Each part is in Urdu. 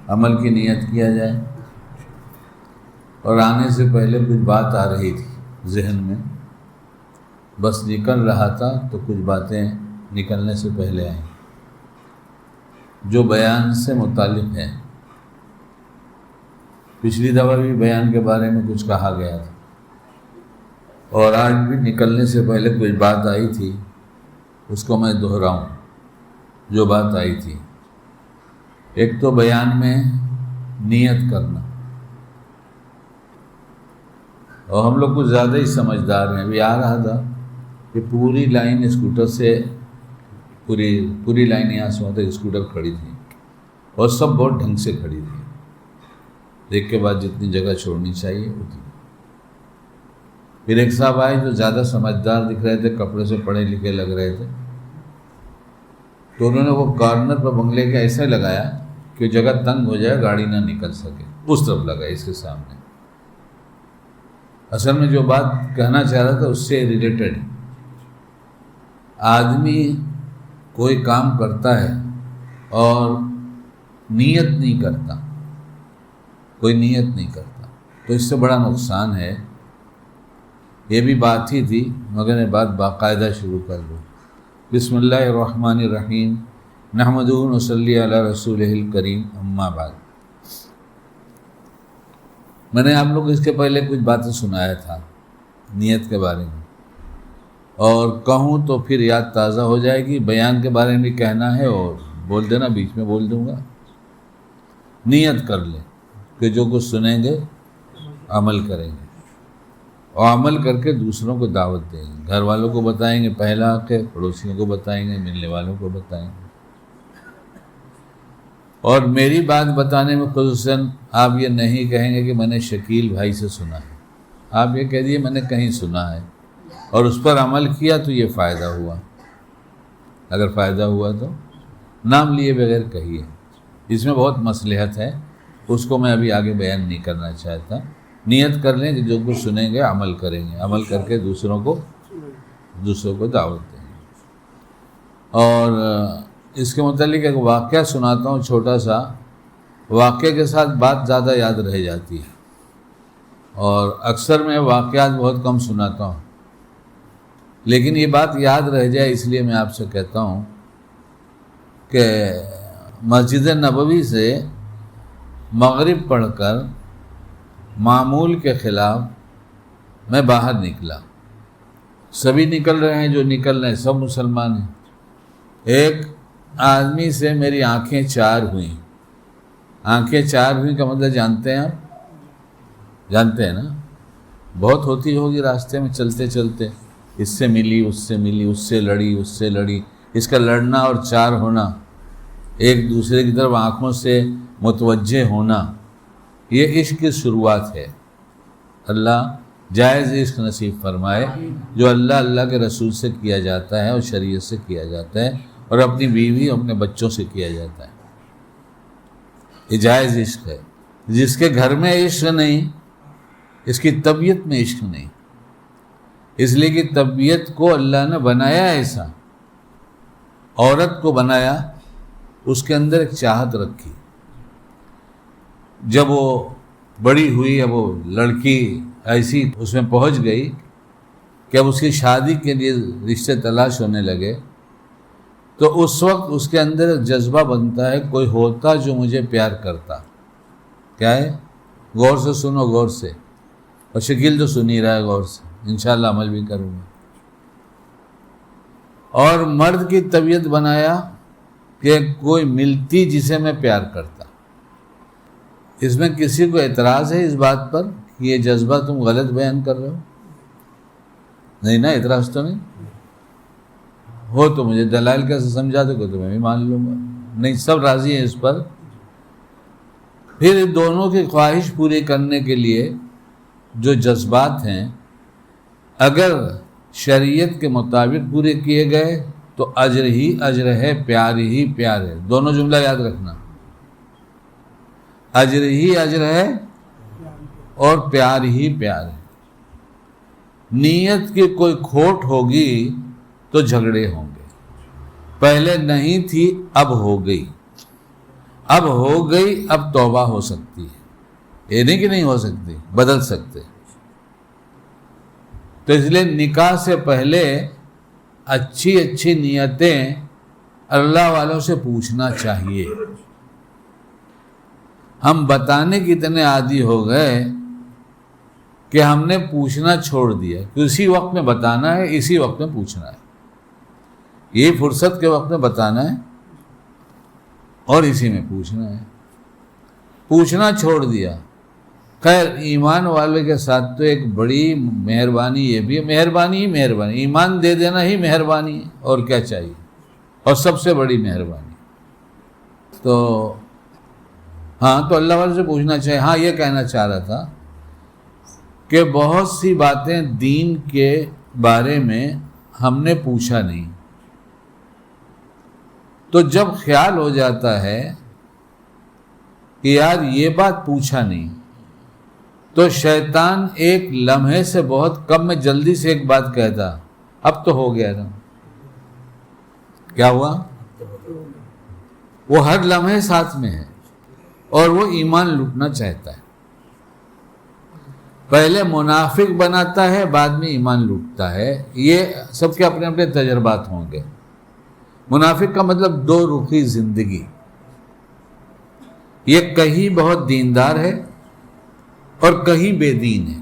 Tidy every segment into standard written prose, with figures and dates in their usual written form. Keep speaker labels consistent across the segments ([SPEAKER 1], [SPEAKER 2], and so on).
[SPEAKER 1] عمل کی نیت کیا جائے. اور آنے سے پہلے کچھ بات آ رہی تھی ذہن میں، بس نکل رہا تھا تو کچھ باتیں نکلنے سے پہلے آئیں جو بیان سے متعلق ہے. پچھلی دفعہ بھی بیان کے بارے میں کچھ کہا گیا تھا، اور آج بھی نکلنے سے پہلے کچھ بات آئی تھی، اس کو میں دہراؤں جو بات آئی تھی. ایک تو بیان میں نیت کرنا، اور ہم لوگ کچھ زیادہ ہی سمجھدار ہیں. ابھی آ رہا تھا کہ پوری لائن اسکوٹر سے پوری لائن یہاں سے وہاں تک اسکوٹر کھڑی تھی، اور سب بہت ڈھنگ سے کھڑی تھی. ایک کے بعد جتنی جگہ چھوڑنی چاہیے اتنی. پھر ایک صاحب آئے جو زیادہ سمجھدار دکھ رہے تھے، کپڑے سے پڑھے لکھے لگ رہے تھے، تو انہوں نے وہ کارنر پر بنگلے کے ایسے لگایا کہ جگہ تنگ ہو جائے، گاڑی نہ نکل سکے، اس طرف لگا اس کے سامنے. اصل میں جو بات کہنا چاہ رہا تھا اس سے ریلیٹڈ، آدمی کوئی کام کرتا ہے اور نیت نہیں کرتا، کوئی نیت نہیں کرتا، تو اس سے بڑا نقصان ہے. یہ بھی بات ہی تھی مگر یہ بات باقاعدہ شروع کر لوں. بسم اللہ الرحمن الرحیم، نحمدہ و نصلی علی رسولہ الکریم، اما بعد. میں نے آپ لوگ اس کے پہلے کچھ باتیں سنایا تھا نیت کے بارے میں، اور کہوں تو پھر یاد تازہ ہو جائے گی. بیان کے بارے میں بھی کہنا ہے، اور بول دینا بیچ میں بول دوں گا. نیت کر لیں کہ جو کچھ سنیں گے عمل کریں گے، اور عمل کر کے دوسروں کو دعوت دیں گے. گھر والوں کو بتائیں گے پہلا حق ہے، پڑوسیوں کو بتائیں گے، ملنے والوں کو بتائیں گے. اور میری بات بتانے میں خصوصاً آپ یہ نہیں کہیں گے کہ میں نے شکیل بھائی سے سنا ہے. آپ یہ کہہ دیے میں نے کہیں سنا ہے اور اس پر عمل کیا تو یہ فائدہ ہوا. اگر فائدہ ہوا تو نام لیے بغیر کہیے. اس میں بہت مصلحت ہے، اس کو میں ابھی آگے بیان نہیں کرنا چاہتا. نیت کر لیں کہ جو کچھ سنیں گے عمل کریں گے، عمل کر کے دوسروں کو دعوت دیں گے. اور اس کے متعلق ایک واقعہ سناتا ہوں، چھوٹا سا. واقعے کے ساتھ بات زیادہ یاد رہ جاتی ہے، اور اکثر میں واقعات بہت کم سناتا ہوں، لیکن یہ بات یاد رہ جائے اس لیے میں آپ سے کہتا ہوں کہ مسجد نبوی سے مغرب پڑھ کر معمول کے خلاف میں باہر نکلا. سبھی نکل رہے ہیں، جو نکل رہے ہیں سب مسلمان ہیں. ایک آدمی سے میری آنکھیں چار ہوئیں. آنکھیں چار ہوئیں کا مطلب جانتے ہیں آپ؟ جانتے ہیں نا؟ بہت ہوتی ہوگی راستے میں چلتے چلتے، اس سے ملی، اس سے ملی، اس سے لڑی، اس سے لڑی. اس کا لڑنا اور چار ہونا، ایک دوسرے کی طرف آنکھوں سے متوجہ ہونا، یہ عشق کی شروعات ہے. اللہ جائز عشق نصیب فرمائے جو اللہ کے رسول سے کیا جاتا ہے اور شریعت سے کیا جاتا ہے، اور اپنی بیوی اپنے بچوں سے کیا جاتا ہے. یہ جائز عشق ہے. جس کے گھر میں عشق نہیں، اس کی طبیعت میں عشق نہیں. اس لیے کہ طبیعت کو اللہ نے بنایا ایسا، عورت کو بنایا، اس کے اندر ایک چاہت رکھی. جب وہ بڑی ہوئی، اب وہ لڑکی ایسی اس میں پہنچ گئی کہ اب اس کی شادی کے لیے رشتے تلاش ہونے لگے، تو اس وقت اس کے اندر ایک جذبہ بنتا ہے، کوئی ہوتا جو مجھے پیار کرتا. کیا ہے؟ غور سے سنو، غور سے. اور شکیل تو سن ہی رہا ہے غور سے، انشاءاللہ عمل بھی کروں گا. اور مرد کی طبیعت بنایا کہ کوئی ملتی جسے میں پیار کرتا. اس میں کسی کو اعتراض ہے اس بات پر کہ یہ جذبہ تم غلط بیان کر رہے ہو؟ نہیں نا، اعتراض تو نہیں ہو تو مجھے دلائل کیسے سمجھا دو گے تو میں بھی مان لوں گا. نہیں، سب راضی ہیں اس پر. پھر دونوں کی خواہش پوری کرنے کے لیے جو جذبات ہیں، اگر شریعت کے مطابق پورے کیے گئے تو اجر ہی اجر ہے، پیار ہی پیار ہے. دونوں جملہ یاد رکھنا، اجر ہی اجر ہے اور پیار ہی پیار ہے. نیت کی کوئی کھوٹ ہوگی تو جھگڑے ہوں گے. پہلے نہیں تھی، اب ہو گئی. اب ہو گئی، اب توبہ ہو سکتی ہے، یہ نہیں کہ نہیں ہو سکتی، بدل سکتے. تو اس لیے نکاح سے پہلے اچھی اچھی نیتیں اللہ والوں سے پوچھنا چاہیے. ہم بتانے کے اتنے عادی ہو گئے کہ ہم نے پوچھنا چھوڑ دیا کہ اسی وقت میں بتانا ہے، اسی وقت میں پوچھنا ہے، یہ فرصت کے وقت میں بتانا ہے اور اسی میں پوچھنا ہے. پوچھنا چھوڑ دیا. خیر ایمان والے کے ساتھ تو ایک بڑی مہربانی یہ بھی ہے، مہربانی ہی مہربانی، ایمان دے دینا ہی مہربانی ہے، اور کیا چاہیے، اور سب سے بڑی مہربانی. تو ہاں، تو اللہ والے سے پوچھنا چاہیے. ہاں یہ کہنا چاہ رہا تھا کہ بہت سی باتیں دین کے بارے میں ہم نے پوچھا نہیں، تو جب خیال ہو جاتا ہے کہ یار یہ بات پوچھا نہیں، تو شیطان ایک لمحے سے بہت کم میں جلدی سے ایک بات کہتا، اب تو ہو گیا نا. کیا ہوا؟ وہ ہر لمحے ساتھ میں ہے اور وہ ایمان لوٹنا چاہتا ہے. پہلے منافق بناتا ہے، بعد میں ایمان لوٹتا ہے. یہ سب کے اپنے اپنے تجربات ہوں گے. منافق کا مطلب دو رخی زندگی. یہ کہیں بہت دیندار ہے اور کہیں بے دین ہے.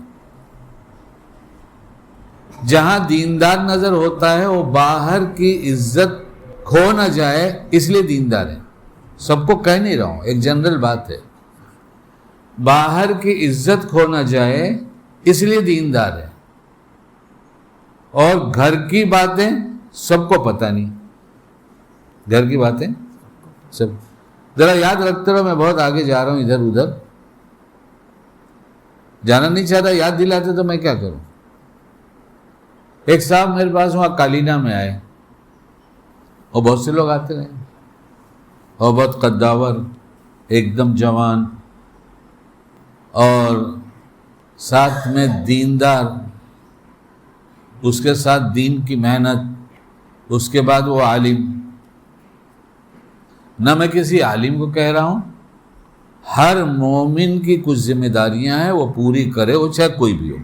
[SPEAKER 1] جہاں دیندار نظر ہوتا ہے وہ باہر کی عزت کھو نہ جائے اس لیے دیندار ہے. سب کو کہہ نہیں رہا ہوں، ایک جنرل بات ہے. باہر کی عزت کھو نہ جائے اس لیے دیندار ہے. اور گھر کی باتیں سب کو پتہ نہیں، گھر کی باتیں سب. ذرا یاد رکھتے رہو، میں بہت آگے جا رہا ہوں، ادھر ادھر جانا نہیں چاہتا، یاد دلاتے تو میں کیا کروں. ایک صاحب میرے پاس وہاں کالینہ میں آئے، اور بہت سے لوگ آتے رہے، اور بہت قداور، ایک دم جوان، اور ساتھ میں دیندار، اس کے ساتھ دین کی محنت، اس کے بعد وہ عالم. نہ میں کسی عالم کو کہہ رہا ہوں، ہر مومن کی کچھ ذمہ داریاں ہیں وہ پوری کرے، وہ چاہے کوئی بھی ہو.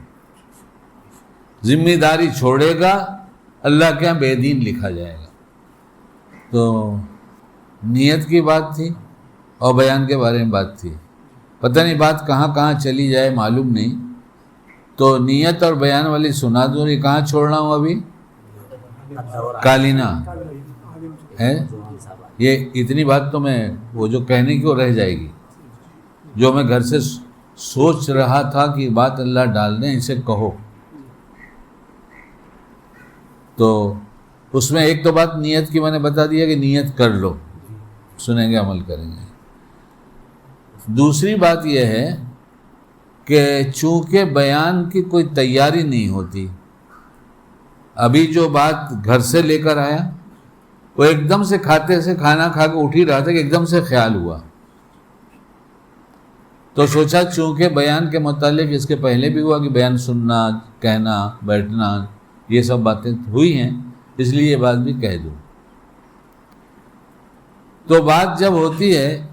[SPEAKER 1] ذمہ داری چھوڑے گا اللہ کے یہاں بے دین لکھا جائے گا. تو نیت کی بات تھی اور بیان کے بارے میں بات تھی. پتہ نہیں بات کہاں کہاں چلی جائے معلوم نہیں. تو نیت اور بیان والی سنا دوں. یہ کہاں چھوڑنا ہوں ابھی؟ کالینہ ہے. یہ اتنی بات تو میں وہ جو کہنے کی وہ رہ جائے گی، جو میں گھر سے سوچ رہا تھا کہ بات اللہ ڈال دیں، اسے کہو. تو اس میں ایک تو بات نیت کی میں نے بتا دیا کہ نیت کر لو، سنیں گے عمل کریں گے. دوسری بات یہ ہے کہ چونکہ بیان کی کوئی تیاری نہیں ہوتی، ابھی جو بات گھر سے لے کر آیا وہ ایک دم سے کھاتے سے کھانا کھا کے اٹھ ہی رہا تھا کہ ایک دم سے خیال ہوا. تو سوچا چونکہ بیان کے متعلق اس کے پہلے بھی ہوا کہ بیان سننا، کہنا، بیٹھنا، یہ سب باتیں ہوئی ہیں، اس لیے یہ بات بھی کہہ دوں. تو بات جب ہوتی ہے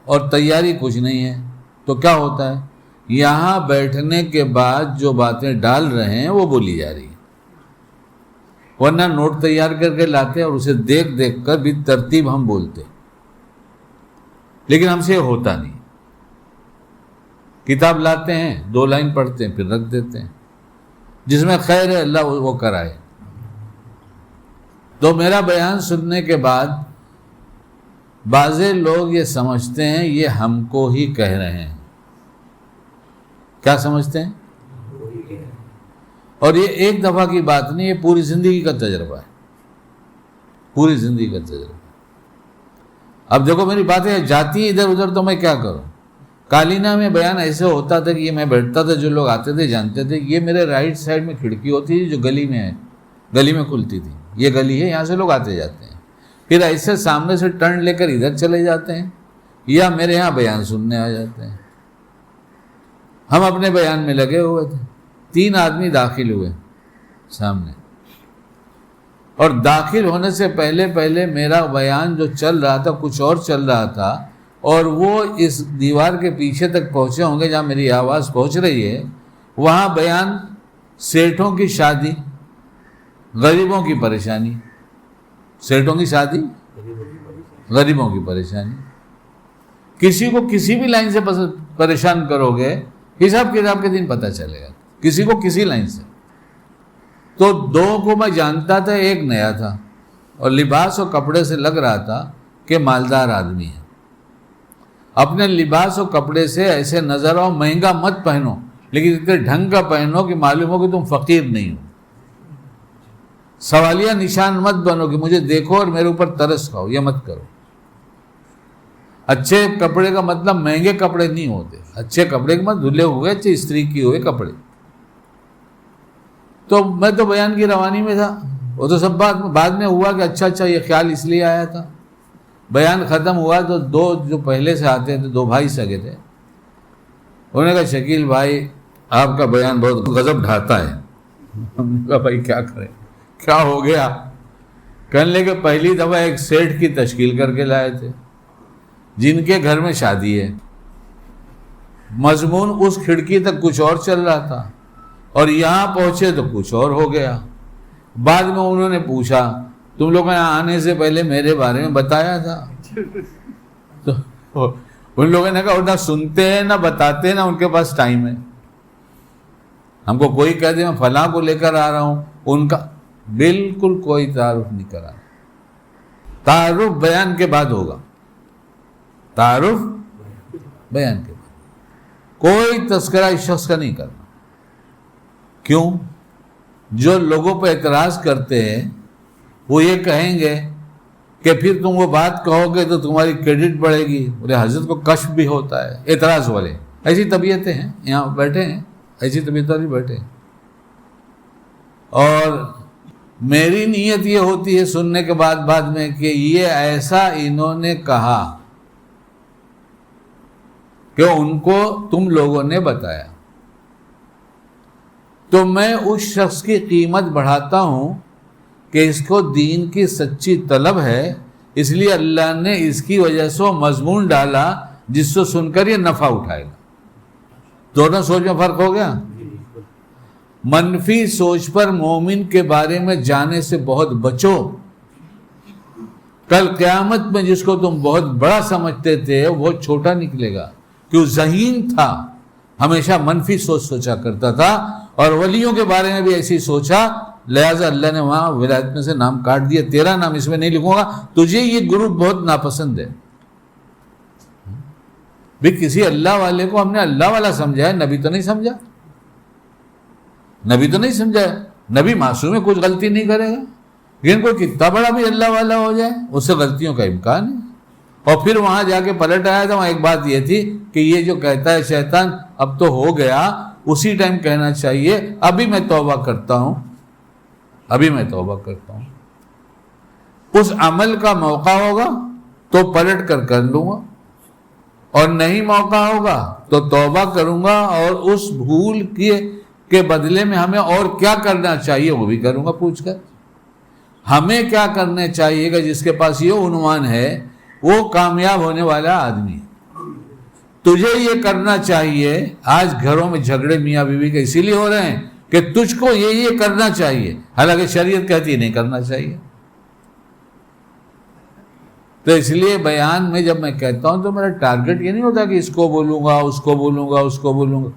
[SPEAKER 1] اور تیاری کچھ نہیں ہے تو کیا ہوتا ہے؟ یہاں بیٹھنے کے بعد جو باتیں ڈال رہے ہیں وہ بولی جا رہی ہیں. ورنہ نوٹ تیار کر کے لاتے اور اسے دیکھ دیکھ کر بھی ترتیب ہم بولتے، لیکن ہم سے یہ ہوتا نہیں. کتاب لاتے ہیں، 2 لائن پڑھتے ہیں، پھر رکھ دیتے ہیں. جس میں خیر ہے اللہ وہ کرائے. تو میرا بیان سننے کے بعد بعضے لوگ یہ سمجھتے ہیں یہ ہم کو ہی کہہ رہے ہیں. کیا سمجھتے ہیں؟ اور یہ ایک دفعہ کی بات نہیں، یہ پوری زندگی کا تجربہ ہے، پوری زندگی کا تجربہ. اب دیکھو میری باتیں جاتی ہیں ادھر ادھر تو میں کیا کروں. کالینہ میں بیان ایسے ہوتا تھا کہ یہ میں بیٹھتا تھا، جو لوگ آتے تھے جانتے تھے. یہ میرے رائٹ سائڈ میں کھڑکی ہوتی تھی جو گلی میں ہے، گلی میں کھلتی تھی. یہ گلی ہے، یہاں سے لوگ آتے جاتے ہیں. پھر ایسے سامنے سے ٹرن لے کر ادھر چلے جاتے ہیں یا میرے یہاں بیان سننے آ جاتے ہیں. ہم اپنے بیان میں لگے ہوئے تھے. 3 آدمی داخل ہوئے سامنے، اور داخل ہونے سے پہلے میرا بیان جو چل رہا تھا کچھ اور چل رہا تھا. اور وہ اس دیوار کے پیچھے تک پہنچے ہوں گے جہاں میری آواز پہنچ رہی ہے. وہاں بیان سیٹھوں کی شادی, غریبوں کی پریشانی. سیٹھوں کی شادی, غریبوں کی پریشانی. کسی کو کسی بھی لائن سے پریشان کرو گے, حساب کتاب کے دن پتہ چلے گا, کسی کو کسی لائن سے. تو دو کو میں جانتا تھا, ایک نیا تھا اور لباس اور کپڑے سے لگ رہا تھا کہ مالدار آدمی ہے. اپنے لباس اور کپڑے سے ایسے نظر آؤ, مہنگا مت پہنو لیکن اتنے ڈھنگ کا پہنو کہ معلوم ہو کہ تم فقیر نہیں ہو. سوالیہ نشان مت بنو کہ مجھے دیکھو اور میرے اوپر ترس کھاؤ, یہ مت کرو. اچھے کپڑے کا مطلب مہنگے کپڑے نہیں ہوتے. اچھے کپڑے کے مطلب دھلے ہوئے, اچھے استری کیے ہوئے کپڑے. تو میں تو بیان کی روانی میں تھا. وہ تو سب بعد میں ہوا کہ اچھا یہ خیال اس لیے آیا تھا. بیان ختم ہوا تو دو جو پہلے سے آتے تھے, دو بھائی سگے تھے, انہوں نے کہا شکیل بھائی آپ کا بیان بہت غضب ڈھاتا ہے. ہم نے کہا بھائی کیا کریں, کیا ہو گیا؟ کہنے لگے پہلی دفعہ ایک سیٹ کی تشکیل کر کے لائے تھے جن کے گھر میں شادی ہے. مضمون اس کھڑکی تک کچھ اور چل رہا تھا اور یہاں پہنچے تو کچھ اور ہو گیا. بعد میں انہوں نے پوچھا تم لوگوں نے آنے سے پہلے میرے بارے میں بتایا تھا؟ تو ان لوگوں نے کہا نہ سنتے ہیں نہ بتاتے ہیں نہ ان کے پاس ٹائم ہے. ہم کو کوئی کہہ دے میں فلاں کو لے کر آ رہا ہوں, ان کا بالکل کوئی تعارف نہیں کرا. تعارف بیان کے بعد ہوگا, تعارف بیان کے بعد. کوئی تذکرہ اس شخص کا نہیں کرنا. کیوں؟ جو لوگوں پہ اعتراض کرتے ہیں وہ یہ کہیں گے کہ پھر تم وہ بات کہو گے تو تمہاری کریڈٹ بڑھے گی. بولے حضرت کو کشف بھی ہوتا ہے. اعتراض والے ایسی طبیعتیں ہیں, یہاں بیٹھے ہیں ایسی طبیعت والے بیٹھے ہیں. اور میری نیت یہ ہوتی ہے سننے کے بعد میں کہ یہ ایسا انہوں نے کہا کہ ان کو تم لوگوں نے بتایا, تو میں اس شخص کی قیمت بڑھاتا ہوں کہ اس کو دین کی سچی طلب ہے, اس لیے اللہ نے اس کی وجہ سے مضمون ڈالا جس سے سن کر یہ نفع اٹھائے گا. دونوں سوچ میں فرق ہو گیا. منفی سوچ پر مومن کے بارے میں جانے سے بہت بچو. کل قیامت میں جس کو تم بہت بڑا سمجھتے تھے وہ چھوٹا نکلے گا, کہ وہ ذہین تھا, ہمیشہ منفی سوچا کرتا تھا. اور ولیوں کے بارے میں بھی ایسی سوچا, لہذا اللہ نے وہاں ولایت میں سے نام کاٹ دیا. تیرا نام اس میں نہیں لکھوں گا, تجھے یہ گروپ بہت ناپسند ہے. بھی کسی اللہ والے کو ہم نے اللہ والا سمجھا ہے, نبی تو نہیں سمجھا. نبی تو نہیں سمجھا ہے. نبی معصوم ہے, کچھ غلطی نہیں کرے گا. لیکن کوئی کتنا بڑا بھی اللہ والا ہو جائے اس سے غلطیوں کا امکان ہے. اور پھر وہاں جا کے پلٹ آیا تھا. وہاں ایک بات یہ تھی کہ یہ جو کہتا ہے شیطان اب تو ہو گیا, اسی ٹائم کہنا چاہیے ابھی میں توبہ کرتا ہوں, ابھی میں توبہ کرتا ہوں. اس عمل کا موقع ہوگا تو پلٹ کر لوں گا, اور نہیں موقع ہوگا تو توبہ کروں گا, اور اس بھول کے بدلے میں ہمیں اور کیا کرنا چاہیے وہ بھی کروں گا پوچھ کر. ہمیں کیا کرنا چاہیے گا جس کے پاس یہ عنوان ہے وہ کامیاب ہونے والا آدمی ہے. تجھے یہ کرنا چاہیے. آج گھروں میں جھگڑے میاں بیوی کے اسی لیے ہو رہے ہیں کہ تجھ کو یہ کرنا چاہیے, حالانکہ شریعت کہتی ہے نہیں کرنا چاہیے. تو اس لیے بیان میں جب میں کہتا ہوں تو میرا ٹارگٹ یہ نہیں ہوتا کہ اس کو بولوں گا, اس کو بولوں گا, اس کو بولوں گا.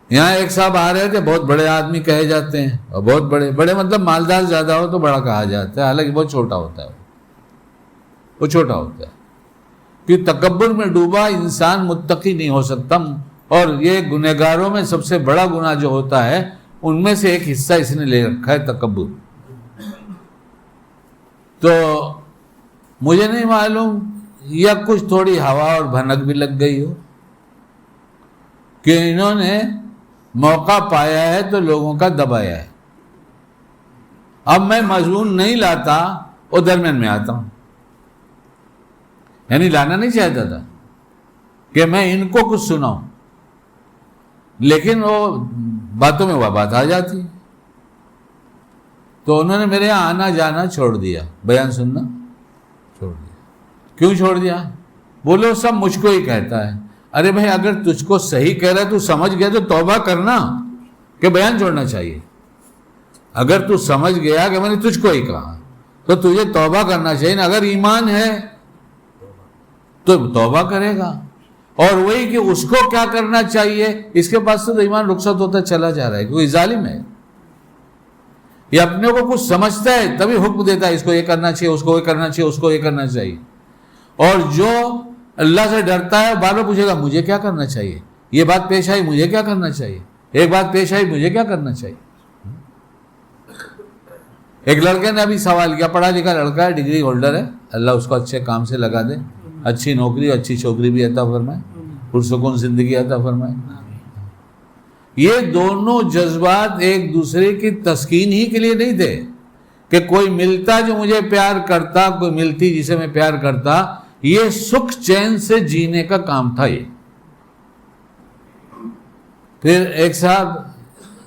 [SPEAKER 1] یہاں ایک صاحب آ رہے تھے, بہت بڑے آدمی کہے جاتے ہیں, اور بہت بڑے مطلب مالدار زیادہ ہو تو بڑا کہا جاتا ہے, حالانکہ بہت چھوٹا ہوتا ہے. وہ چھوٹا ہوتا ہے کہ تکبر میں ڈوبا انسان متقی نہیں ہو سکتا. اور یہ گنہگاروں میں سب سے بڑا گناہ جو ہوتا ہے ان میں سے ایک حصہ اس نے لے رکھا ہے, تکبر. تو مجھے نہیں معلوم یا کچھ تھوڑی ہوا اور بھنک بھی لگ گئی ہو کہ انہوں نے موقع پایا ہے تو لوگوں کا دبایا ہے. اب میں مضمون نہیں لاتا, وہ درمیان میں آتا ہوں. یعنی لانا نہیں چاہتا تھا کہ میں ان کو کچھ سناؤں, لیکن وہ باتوں میں وہ بات آ جاتی. تو انہوں نے میرے یہاں آنا جانا چھوڑ دیا, بیان سننا چھوڑ دیا. کیوں چھوڑ دیا؟ بولے سب مجھ کو ہی کہتا ہے. ارے بھائی اگر تجھ کو صحیح کہہ رہا ہے تو سمجھ گیا تو توبہ کرنا کہ بیان چھوڑنا چاہیے. اگر تو سمجھ گیا کہ میں نے تجھ کو ہی کہا تو تجھے توبہ کرنا چاہیے نا. اگر ایمان ہے تو توبہ کرے گا. اور وہی کہ اس کو کیا کرنا چاہیے, اس کے پاس تو ایمان رخصت ہوتا چلا جا رہا ہے, کوئی ظالم ہے. یہ اپنے کو کچھ سمجھتا ہے تبھی حکم دیتا ہے اس کو یہ کرنا چاہیے, اس کو یہ کرنا چاہیے, اس کو یہ کرنا چاہیے. اور جو اللہ سے ڈرتا ہے بار بار پوچھے گا مجھے کیا کرنا چاہیے, یہ بات پیش آئی مجھے کیا کرنا چاہیے, ایک بات پیش آئی مجھے کیا کرنا چاہیے. ایک لڑکے نے ابھی سوال کیا, پڑھا لکھا لڑکا ہے, ڈگری ہولڈر ہے, اللہ اس کو اچھے کام سے لگا دے, اچھی نوکری اچھی چھوکری بھی عطا فرمائے, پرسکون زندگی عطا فرمائے. یہ دونوں جذبات ایک دوسرے کی تسکین ہی کے لیے نہیں تھے کہ کوئی ملتا جو مجھے پیار کرتا, کوئی ملتی جسے میں پیار کرتا. یہ سکھ چین سے جینے کا کام تھا. یہ پھر ایک صاحب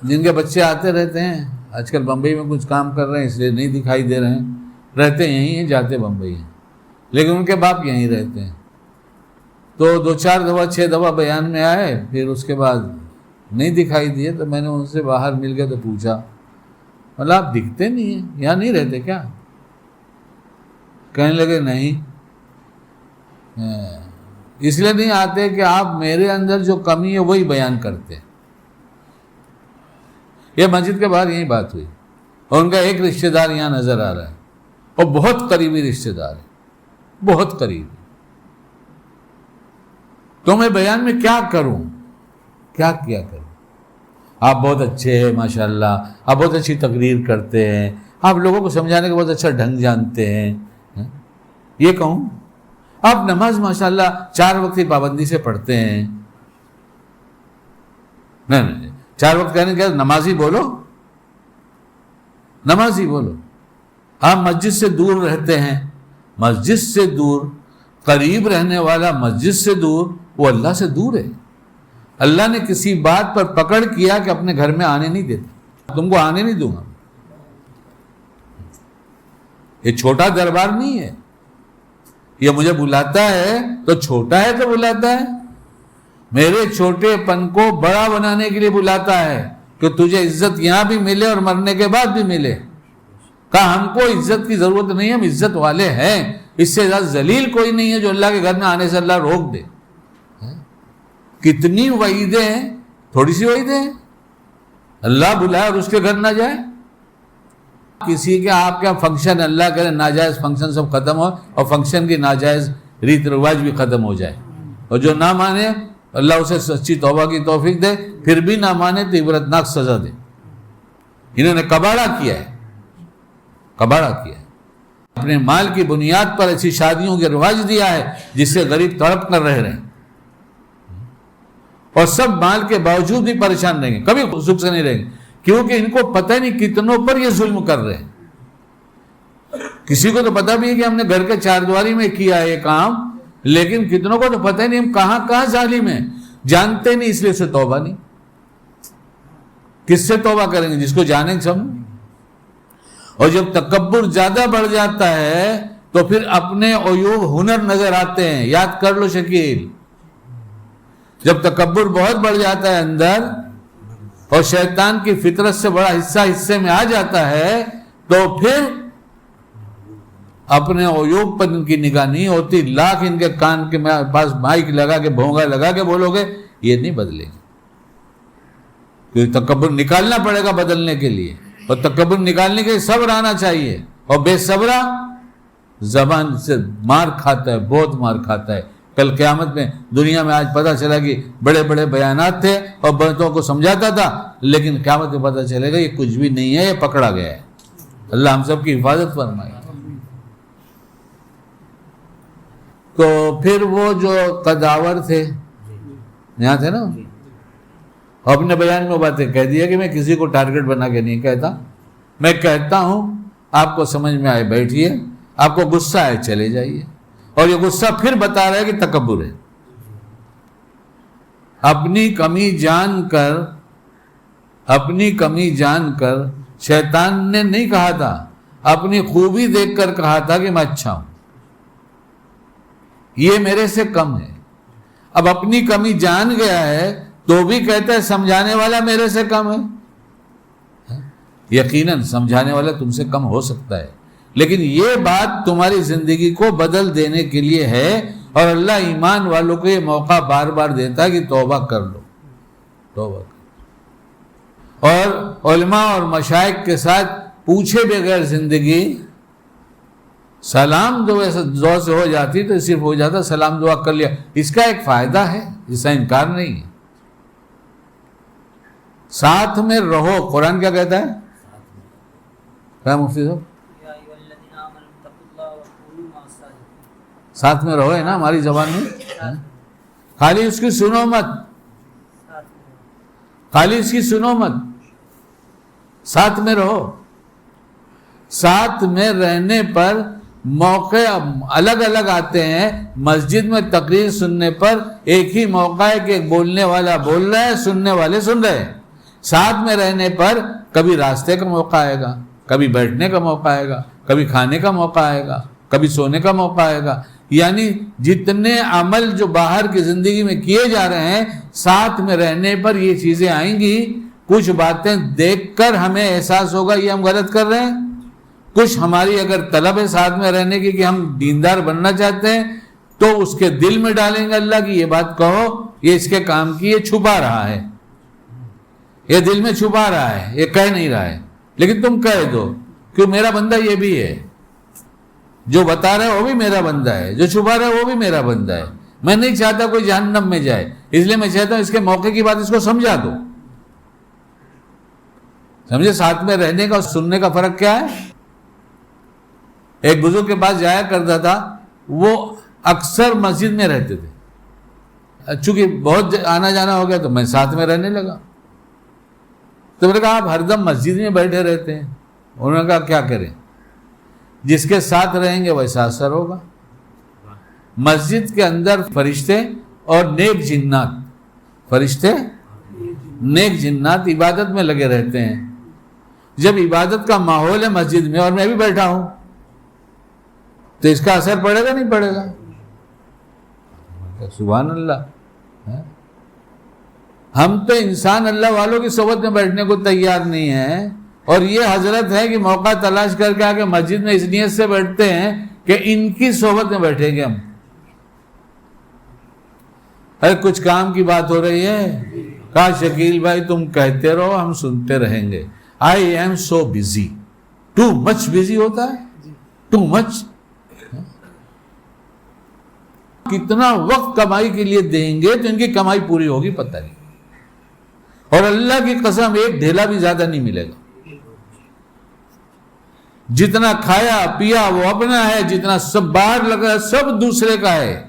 [SPEAKER 1] جن کے بچے آتے رہتے ہیں, آج کل بمبئی میں کچھ کام کر رہے ہیں اس لیے نہیں دکھائی دے رہے ہیں, رہتے یہیں ہیں, جاتے بمبئی ہیں, لیکن ان کے باپ یہیں رہتے ہیں. تو 2-4 دفعہ 6 دفعہ بیان میں آئے, پھر اس کے بعد نہیں دکھائی دیے. تو میں نے ان سے باہر مل گیا تو پوچھا, مطلب آپ دکھتے نہیں ہیں, یہاں نہیں رہتے کیا؟ کہنے لگے نہیں, اس لیے نہیں آتے کہ آپ میرے اندر جو کمی ہے وہی بیان کرتے. یہ مسجد کے باہر یہی بات ہوئی, اور ان کا ایک رشتہ دار یہاں نظر آ رہا ہے, اور بہت قریبی رشتہ دار ہے, بہت قریبی. تو میں بیان میں کیا کروں, کیا کروں؟ آپ بہت اچھے ہیں ماشاءاللہ, آپ بہت اچھی تقریر کرتے ہیں, آپ لوگوں کو سمجھانے کا بہت اچھا ڈھنگ جانتے ہیں. یہ کہوں آپ نماز ماشاءاللہ 4 وقت کی پابندی سے پڑھتے ہیں. نہیں 4 وقت کہنے کے نمازی بولو, نمازی بولو. آپ مسجد سے دور رہتے ہیں, مسجد سے دور, قریب رہنے والا مسجد سے دور, وہ اللہ سے دور ہے. اللہ نے کسی بات پر پکڑ کیا کہ اپنے گھر میں آنے نہیں دیتا, تم کو آنے نہیں دوں گا. یہ چھوٹا دربار نہیں ہے, یہ مجھے بلاتا ہے تو چھوٹا ہے تو بلاتا ہے, میرے چھوٹے پن کو بڑا بنانے کے لیے بلاتا ہے کہ تجھے عزت یہاں بھی ملے اور مرنے کے بعد بھی ملے. کہا ہم کو عزت کی ضرورت نہیں ہے, ہم عزت والے ہیں, اس سے زیادہ ذلیل کوئی نہیں ہے جو اللہ کے گھر میں آنے سے اللہ روک دے. کتنی وعیدیں ہیں, تھوڑی سی وعیدیں ہیں. اللہ بلائے اور اس کے گھر نہ جائے. کسی کے آپ کا فنکشن, اللہ کرے ناجائز فنکشن سب ختم ہو, اور فنکشن کی ناجائز ریت رواج بھی ختم ہو جائے, اور جو نہ مانے اللہ اسے سچی توبہ کی توفیق دے, پھر بھی نہ مانے تو عبرتناک سزا دے. انہوں نے کباڑا کیا ہے, کباڑا کیا ہے. اپنے مال کی بنیاد پر ایسی شادیوں کے رواج دیا ہے جس سے غریب تڑپ کر رہ رہے ہیں, اور سب مال کے باوجود بھی پریشان رہیں گے, کبھی سکھ سے نہیں رہیں گے, کیونکہ ان کو پتہ نہیں کتنوں پر یہ ظلم کر رہے ہیں. کسی کو تو پتہ بھی ہے کہ ہم نے گھر کے 4 دیواری میں کیا ہے یہ کام, لیکن کتنوں کو تو پتہ ہی نہیں ہم کہاں کہاں ظالم ہیں, جانتے نہیں, اس لیے سے توبہ نہیں. کس سے توبہ کریں گے؟ جس کو جانے سمجھ. اور جب تکبر زیادہ بڑھ جاتا ہے تو پھر اپنے عیوب ہنر نظر آتے ہیں. یاد کر لو شکیل, جب تکبر بہت بڑھ جاتا ہے اندر اور شیطان کی فطرت سے بڑا حصے میں آ جاتا ہے, تو پھر اپنے عیوب پر ان کی نگاہ نہیں ہوتی. لاکھ ان کے کان کے پاس مائک لگا کے بھونگا لگا کے بولو گے, یہ نہیں بدلے گا, کیونکہ تکبر نکالنا پڑے گا بدلنے کے لیے, اور تکبر نکالنے کے لیے صبر آنا چاہیے. اور بے صبرا زبان سے مار کھاتا ہے, بہت مار کھاتا ہے. کل قیامت میں دنیا میں آج پتہ چلا کہ بڑے بڑے بیانات تھے اور بڑوں کو سمجھاتا تھا, لیکن قیامت میں پتہ چلے گا یہ کچھ بھی نہیں ہے, یہ پکڑا گیا ہے. اللہ ہم سب کی حفاظت فرمائے. تو پھر وہ جو قداور تھے یہاں تھے نا, اپنے بیان میں باتیں کہہ دیا کہ میں کسی کو ٹارگٹ بنا کے نہیں کہتا, میں کہتا ہوں آپ کو سمجھ میں آئے بیٹھیے, آپ کو غصہ آئے چلے جائیے. اور یہ غصہ پھر بتا رہا ہے کہ تکبر ہے. اپنی کمی جان کر شیطان نے نہیں کہا تھا, اپنی خوبی دیکھ کر کہا تھا کہ میں اچھا ہوں. یہ میرے سے کم ہے. اب اپنی کمی جان گیا ہے تو بھی کہتا ہے سمجھانے والا میرے سے کم ہے. یقیناً سمجھانے والا تم سے کم ہو سکتا ہے، لیکن یہ بات تمہاری زندگی کو بدل دینے کے لیے ہے، اور اللہ ایمان والوں کو یہ موقع بار بار دیتا ہے کہ توبہ کر لو، توبہ کر لو. اور علماء اور مشائخ کے ساتھ پوچھے بغیر زندگی، سلام دعا سے ہو جاتی تو صرف ہو جاتا سلام دعا کر لیا. اس کا ایک فائدہ ہے، اس کا انکار نہیں ہے. ساتھ میں رہو، قرآن کیا کہتا ہے؟ کیا مفتی صاحب؟ ساتھ میں رہو ہے نا ہماری زبان میں. خالی اس کی سنو مت، خالی اس کی سنو مت، ساتھ میں رہو. ساتھ میں رہنے پر موقع الگ الگ آتے ہیں. مسجد میں تقریر سننے پر ایک ہی موقع ہے کہ ایک بولنے والا بول رہا ہے، سننے والے سن رہے ہیں. ساتھ میں رہنے پر کبھی راستے کا موقع آئے گا، کبھی بیٹھنے کا موقع آئے گا، کبھی کھانے کا موقع آئے گا، کبھی سونے کا موقع آئے گا. یعنی جتنے عمل جو باہر کی زندگی میں کیے جا رہے ہیں، ساتھ میں رہنے پر یہ چیزیں آئیں گی. کچھ باتیں دیکھ کر ہمیں احساس ہوگا یہ ہم غلط کر رہے ہیں. کچھ ہماری اگر طلب ہے ساتھ میں رہنے کی کہ ہم دیندار بننا چاہتے ہیں، تو اس کے دل میں ڈالیں گے اللہ کی یہ بات کہو، یہ اس کے کام کی، یہ چھپا رہا ہے، یہ دل میں چھپا رہا ہے، یہ کہہ نہیں رہا ہے، لیکن تم کہہ دو کہ میرا بندہ یہ بھی ہے، جو بتا رہا ہے وہ بھی میرا بندہ ہے، جو چھپا رہا ہے وہ بھی میرا بندہ ہے. میں نہیں چاہتا کوئی جہنم میں جائے، اس لیے میں چاہتا ہوں اس کے موقع کی بات اس کو سمجھا دو. سمجھے ساتھ میں رہنے کا اور سننے کا فرق کیا ہے؟ ایک بزرگ کے پاس جایا کرتا تھا، وہ اکثر مسجد میں رہتے تھے. چونکہ بہت آنا جانا ہو گیا تو میں ساتھ میں رہنے لگا. تو میں نے کہا آپ ہر دم مسجد میں بیٹھے رہتے ہیں. انہوں نے کہا کیا کریں، جس کے ساتھ رہیں گے ویسا اثر ہوگا. مسجد کے اندر فرشتے اور نیک جنات، فرشتے نیک جنات عبادت میں لگے رہتے ہیں. جب عبادت کا ماحول ہے مسجد میں اور میں بھی بیٹھا ہوں تو اس کا اثر پڑے گا نہیں پڑے گا؟ سبحان اللہ. ہم تو انسان اللہ والوں کی صحبت میں بیٹھنے کو تیار نہیں ہیں، اور یہ حضرت ہے کہ موقع تلاش کر کے آ کے مسجد میں اس نیت سے بیٹھتے ہیں کہ ان کی صحبت میں بیٹھیں گے ہم. ارے کچھ کام کی بات ہو رہی ہے، کہا شکیل بھائی تم کہتے رہو ہم سنتے رہیں گے. I am so busy. Too much busy ہوتا ہے، too much. کتنا وقت کمائی کے لیے دیں گے تو ان کی کمائی پوری ہوگی پتہ نہیں. اور اللہ کی قسم ایک ڈھیلا بھی زیادہ نہیں ملے گا. جتنا کھایا پیا وہ اپنا ہے، جتنا سب باہر لگا سب دوسرے کا ہے.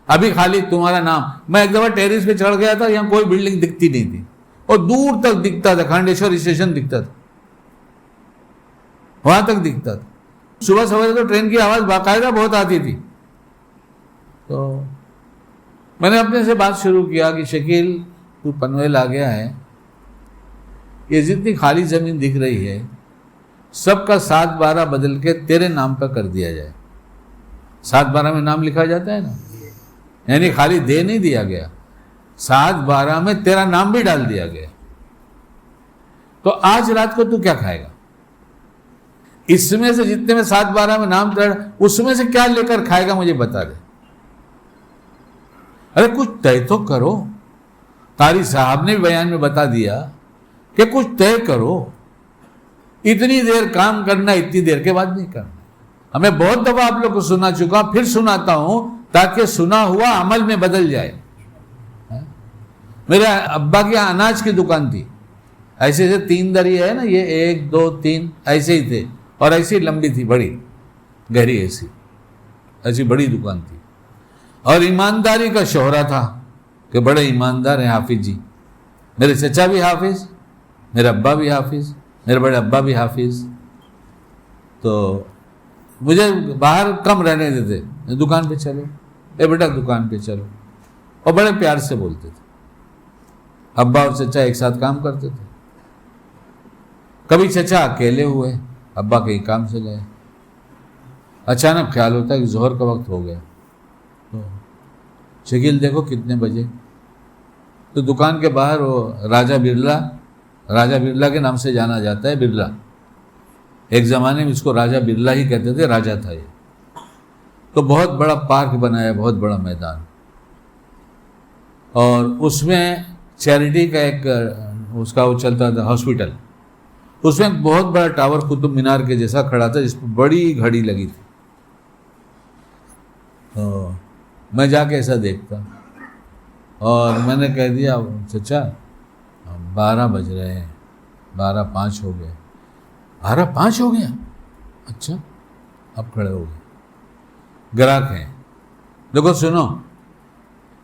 [SPEAKER 1] ابھی خالی تمہارا نام. میں ایک دفعہ ٹیرس پہ چڑھ گیا تھا، یہاں کوئی بلڈنگ دکھتی نہیں تھی اور دور تک دکھتا تھا، کھانڈیشور اسٹیشن دکھتا تھا، وہاں تک دکھتا تھا. صبح سویرے تو ٹرین کی آواز باقاعدہ بہت آتی تھی. تو میں نے اپنے سے بات شروع کیا کہ شکیل تو پنویل آ گیا ہے، یہ جتنی خالی زمین دکھ رہی ہے سب کا 7/12 بدل کے تیرے نام پہ کر دیا جائے. 7/12 میں نام لکھا جاتا ہے نا، یعنی خالی دے نہیں دیا گیا، 7/12 میں تیرا نام بھی ڈال دیا گیا. تو آج رات کو تو کیا کھائے گا؟ اس میں سے جتنے میں 7/12 میں نام ڈال، اس میں سے کیا لے کر کھائے گا مجھے بتا دے. ارے کچھ طے تو کرو. قاری صاحب نے بیان میں بتا دیا کہ کچھ طے کرو. اتنی دیر کام کرنا، اتنی دیر کے بعد نہیں کرنا. ہمیں بہت دفعہ آپ لوگ کو سنا چکا، پھر سناتا ہوں تاکہ سنا ہوا عمل میں بدل جائے. میرے ابا کی اناج کی دکان تھی، ایسے 3 دریا ہے نا، یہ 1 2 3 ایسے ہی تھے، اور ایسی لمبی تھی، بڑی گہری، ایسی بڑی دکان تھی. اور ایمانداری کا شہرہ تھا کہ بڑے ایماندار ہیں حافظ جی. میرے چچا بھی حافظ، میرے ابا بھی حافظ، میرے بڑے ابا بھی حافظ. تو مجھے باہر کم رہنے دیتے، دکان پہ چلو، اے بیٹا دکان پہ چلو، اور بڑے پیار سے بولتے تھے. ابا اور چچا ایک ساتھ کام کرتے تھے. کبھی چچا اکیلے ہوئے، ابا کہیں کام سے گئے، اچانک خیال ہوتا ہے کہ ظہر کا وقت ہو گیا. تو شکیل دیکھو کتنے بجے. تو دکان کے باہر وہ راجہ برلا کے نام سے جانا جاتا ہے. برلا ایک زمانے میں اس کو راجہ برلا ہی کہتے تھے, راجہ تھا یہ. تو بہت بڑا پارک بنایا, بہت بڑا میدان, اور اس میں چیریٹی کا ایک اس کا وہ چلتا تھا ہاسپٹل. اس میں ایک بہت بڑا ٹاور قطب مینار کے جیسا کھڑا تھا جس پہ بڑی گھڑی لگی تھی. تو میں جا کے ایسا دیکھتا اور میں نے کہہ دیا چچا 12 بج رہے ہیں, 12:05 ہو گئے. 12:05 ہو گیا؟ اچھا. اب کھڑے ہو گئے, گراہک ہیں. دیکھو سنو,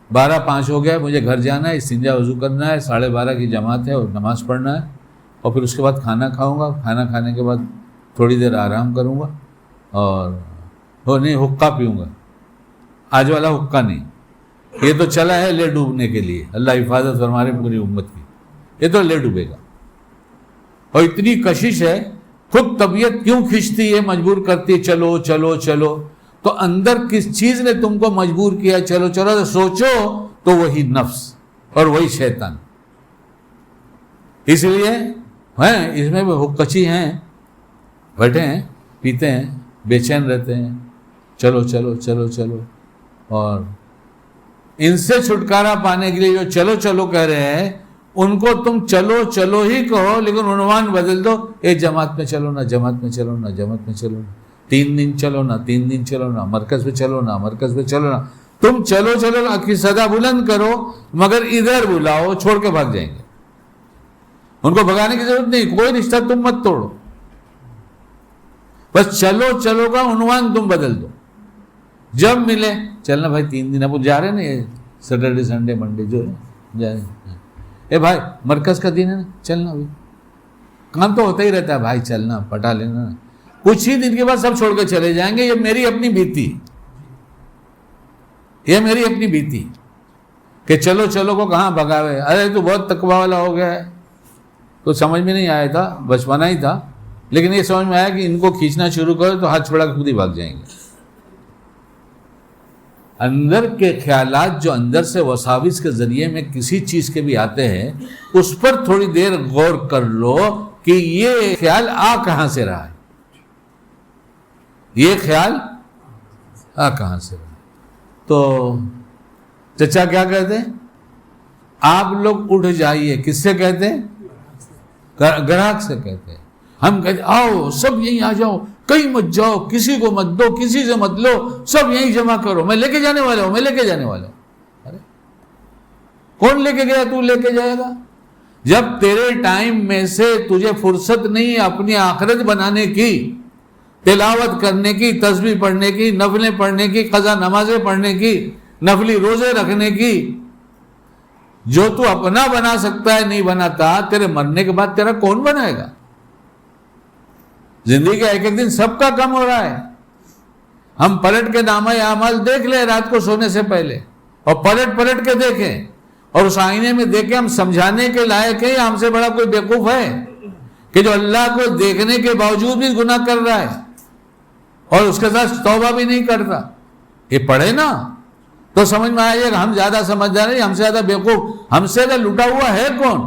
[SPEAKER 1] 12:05 ہو گیا, مجھے گھر جانا ہے, استنجا وضو کرنا ہے, 12:30 کی جماعت ہے اور نماز پڑھنا ہے, اور پھر اس کے بعد کھانا کھاؤں گا. کھانا کھانے کے بعد تھوڑی دیر آرام کروں گا, اور نہیں حقہ پیوں گا. آج والا حقہ نہیں, یہ تو چلا ہے لے ڈوبنے کے لیے. اللہ حفاظت فرمائے پوری امت کی. یہ تو لے ڈوبے گا. اور اتنی کشش ہے, خود طبیعت کیوں کھنچتی ہے, مجبور کرتی ہے چلو چلو چلو. تو اندر کس چیز نے تم کو مجبور کیا چلو چلو؟ تو سوچو تو وہی نفس اور وہی شیطان. اس لیے ہیں اس میں کچی ہیں, بیٹھے ہیں, پیتے ہیں, بے چین رہتے ہیں, چلو چلو چلو چلو. اور ان سے چھٹکارا پانے کے لیے جو چلو چلو کہہ رہے ہیں, ان کو تم چلو چلو ہی کہو, لیکن عنوان بدل دو. ایک جماعت میں چلو نا, جماعت میں چلو نا, جماعت میں چلو نا, 3 دن چلو نا, 3 دن چلو نا, مرکز پہ چلو نا, مرکز پہ چلو نا. تم چلو چلو نا کی صدا بلند کرو, مگر ادھر بلاؤ, چھوڑ کے بھاگ جائیں گے. ان کو بھگانے کی ضرورت نہیں, کوئی رشتہ تم مت توڑو, بس چلو چلو کا عنوان تم بدل دو. جب ملے چلنا بھائی 3 دن, اب جا رہے نا, یہ سیٹرڈے سنڈے منڈے جو جا رہے, اے بھائی مرکز کا دن ہے نا, چلنا بھائی. کام تو ہوتا ہی رہتا ہے بھائی, چلنا پٹا لینا. کچھ ہی دن کے بعد سب چھوڑ کے چلے جائیں گے. یہ میری اپنی بیتی, یہ میری اپنی بیتی کہ چلو چلو کو کہاں بھگاوے. ارے تو بہت تقوی والا ہو گیا ہے, تو سمجھ میں نہیں آیا تھا, بچپنا ہی تھا, لیکن یہ سمجھ میں آیا کہ ان کو کھینچنا شروع کرو تو ہاتھ چھوڑا کے خود ہی بھاگ جائیں گے. اندر کے خیالات جو اندر سے وساوس کے ذریعے میں کسی چیز کے بھی آتے ہیں, اس پر تھوڑی دیر غور کر لو کہ یہ خیال آ کہاں سے رہا ہے, یہ خیال آ کہاں سے رہا ہے. تو چچا کیا کہتے ہیں, آپ لوگ اٹھ جائیے. کس سے کہتے ہیں؟ گراہک سے کہتے ہیں. ہم کہتے آؤ سب یہیں آ جاؤ, کہیں مت جاؤ, کسی کو مت دو, کسی سے مت لو, سب یہیں جمع کرو, میں لے کے جانے والا ہوں, میں لے کے جانے والا ہوں. ارے کون لے کے گیا, تو لے کے جائے گا. جب تیرے ٹائم میں سے تجھے فرصت نہیں اپنی آخرت بنانے کی, تلاوت کرنے کی, تسبیح پڑھنے کی, نفلیں پڑھنے کی, قضا نمازیں پڑھنے کی, نفلی روزے رکھنے کی, جو تو اپنا بنا سکتا ہے نہیں بناتا, تیرے مرنے کے بعد تیرا کون بنائے گا؟ زندگی کا ایک ایک دن سب کا کم ہو رہا ہے. ہم پلٹ کے نامہ اعمال دیکھ لیں رات کو سونے سے پہلے, اور پلٹ پلٹ کے دیکھیں, اور اس آئینے میں دیکھیں ہم سمجھانے کے لائق ہیں, ہم سے بڑا کوئی بیوقوف ہے کہ جو اللہ کو دیکھنے کے باوجود بھی گناہ کر رہا ہے اور اس کے ساتھ توبہ بھی نہیں کرتا. یہ پڑھے نا تو سمجھ میں آئے گا ہم زیادہ سمجھدار نہیں, ہم سے زیادہ بیوقوف, ہم سے زیادہ لوٹا ہوا ہے کون؟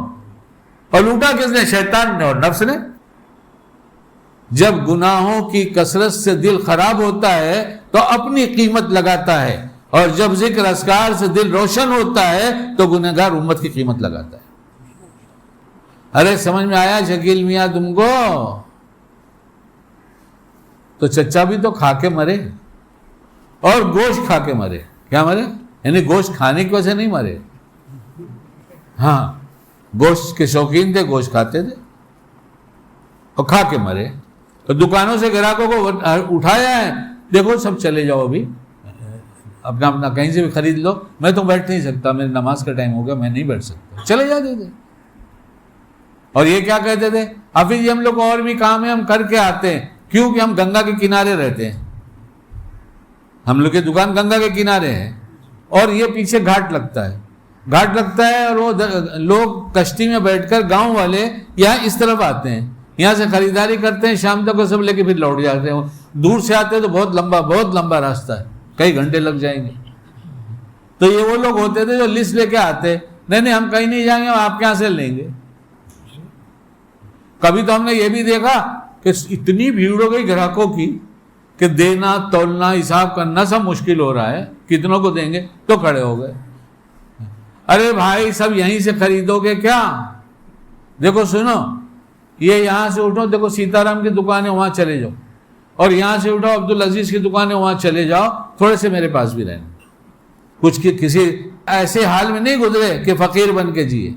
[SPEAKER 1] اور لوٹا کس نے؟ شیطان نے اور نفس نے. جب گناہوں کی کثرت سے دل خراب ہوتا ہے تو اپنی قیمت لگاتا ہے, اور جب ذکر اذکار سے دل روشن ہوتا ہے تو گنہگار امت کی قیمت لگاتا ہے. ارے سمجھ میں آیا شکیل میاں تم کو؟ تو چچا بھی تو کھا کے مرے, اور گوشت کھا کے مرے. کیا مرے؟ یعنی گوشت کھانے کی وجہ سے نہیں مرے, ہاں گوشت کے شوقین تھے, گوشت کھاتے تھے اور کھا کے مرے. تو دکانوں سے گراہکوں کو اٹھایا ہے, دیکھو سب چلے جاؤ, ابھی اپنا اپنا کہیں سے بھی خرید لو, میں تو بیٹھ نہیں سکتا, میری نماز کا ٹائم ہو گیا, میں نہیں بیٹھ سکتا, چلے جاتے تھے. اور یہ کیا کہتے تھے, حافظ جی ہم لوگ اور بھی کام ہے, ہم کر کے آتے ہیں, کیونکہ ہم گنگا کے کنارے رہتے ہیں, ہم لوگ کی دکان گنگا کے کنارے ہے, اور یہ پیچھے گھاٹ لگتا ہے, اور وہ لوگ کشتی میں بیٹھ کر گاؤں والے یہاں اس طرف آتے ہیں, یہاں سے خریداری کرتے ہیں, شام تک وہ سب لے کے پھر لوٹ جاتے ہیں. دور سے آتے ہیں تو بہت لمبا راستہ ہے, کئی گھنٹے لگ جائیں گے. تو یہ وہ لوگ ہوتے تھے جو لسٹ لے کے آتے, نہیں ہم کہیں نہیں جائیں گے, ہم آپ کے یہاں سے لیں گے. کبھی تو ہم نے یہ بھی دیکھا کہ اتنی بھیڑ ہو گئی گراہکوں کی کہ دینا تولنا حساب کرنا سب مشکل ہو رہا ہے, کتنوں کو دیں گے, تو کھڑے ہو گئے. ارے بھائی سب یہیں سے خریدو گے کیا؟ دیکھو سنو, یہ یہاں سے اٹھو, دیکھو سیتا رام کی دکان ہے وہاں چلے جاؤ, اور یہاں سے اٹھو عبدالعزیز کی دکان ہے وہاں چلے جاؤ, تھوڑے سے میرے پاس بھی رہنا. کچھ کسی ایسے حال میں نہیں گزرے کہ فقیر بن کے جیے.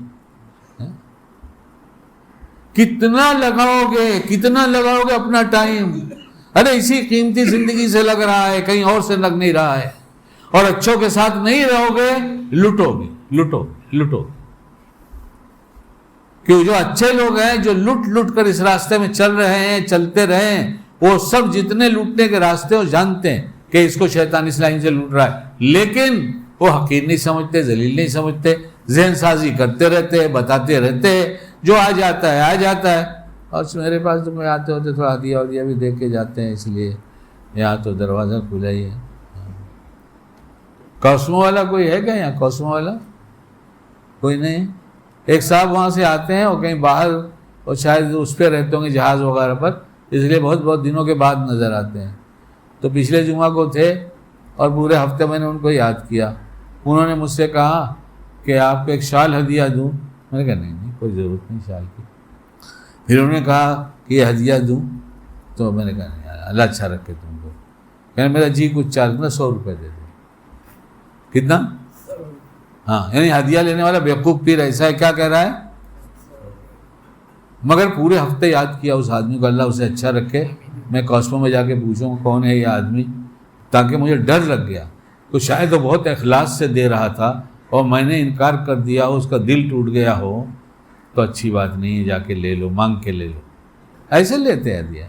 [SPEAKER 1] کتنا لگاؤ گے اپنا ٹائم؟ ارے اسی قیمتی زندگی سے لگ رہا ہے, کہیں اور سے لگ نہیں رہا ہے. اور اچھوں کے ساتھ نہیں رہو گے, لٹو. کہ جو اچھے لوگ ہیں جو لٹ کر اس راستے میں چل رہے ہیں, چلتے رہے ہیں, وہ سب جتنے لوٹنے کے راستے وہ جانتے ہیں کہ اس کو شیطان اس لائن سے لوٹ رہا ہے, لیکن وہ حقیر نہیں سمجھتے, ذلیل نہیں سمجھتے, ذہن سازی کرتے رہتے ہیں, بتاتے رہتے ہیں, جو آ جاتا ہے. اور میرے پاس تو میں آتے ہوتے تھوڑا ہدیہ بھی دے کے جاتے ہیں, اس لیے یہاں تو دروازہ کھلا ہی ہے. کوسمو والا کوئی ہے کیا یہاں؟ کوسمو والا کوئی نہیں. ایک صاحب وہاں سے آتے ہیں, اور کہیں باہر, اور شاید اس پہ رہتے ہوں گے جہاز وغیرہ پر, اس لیے بہت دنوں کے بعد نظر آتے ہیں. تو پچھلے جمعہ کو تھے, اور پورے ہفتے میں نے ان کو یاد کیا. انہوں نے مجھ سے کہا کہ آپ کو ایک شال ہدیہ دوں. میں نے کہا نہیں کوئی ضرورت نہیں شال کی. پھر انہوں نے کہا کہ یہ ہدیہ دوں, تو میں نے کہا نہیں اللہ اچھا رکھے تم کو. کہنے میرا جی کچھ چارج میں 100 روپے دے دو. کتنا؟ ہاں, یعنی ہدیہ لینے والا بیوقوف پیر ایسا ہے, کیا کہہ رہا ہے؟ مگر پورے ہفتے یاد کیا اس آدمی کو, اللہ اسے اچھا رکھے. میں کوسمو میں جا کے پوچھوں کون ہے یہ آدمی, تاکہ مجھے ڈر لگ گیا. تو شاید وہ بہت اخلاص سے دے رہا تھا, اور میں نے انکار کر دیا, اس کا دل ٹوٹ گیا ہو, تو اچھی بات نہیں ہے, جا کے لے لو, مانگ کے لے لو. ایسے لیتے ہیں ہدیہ.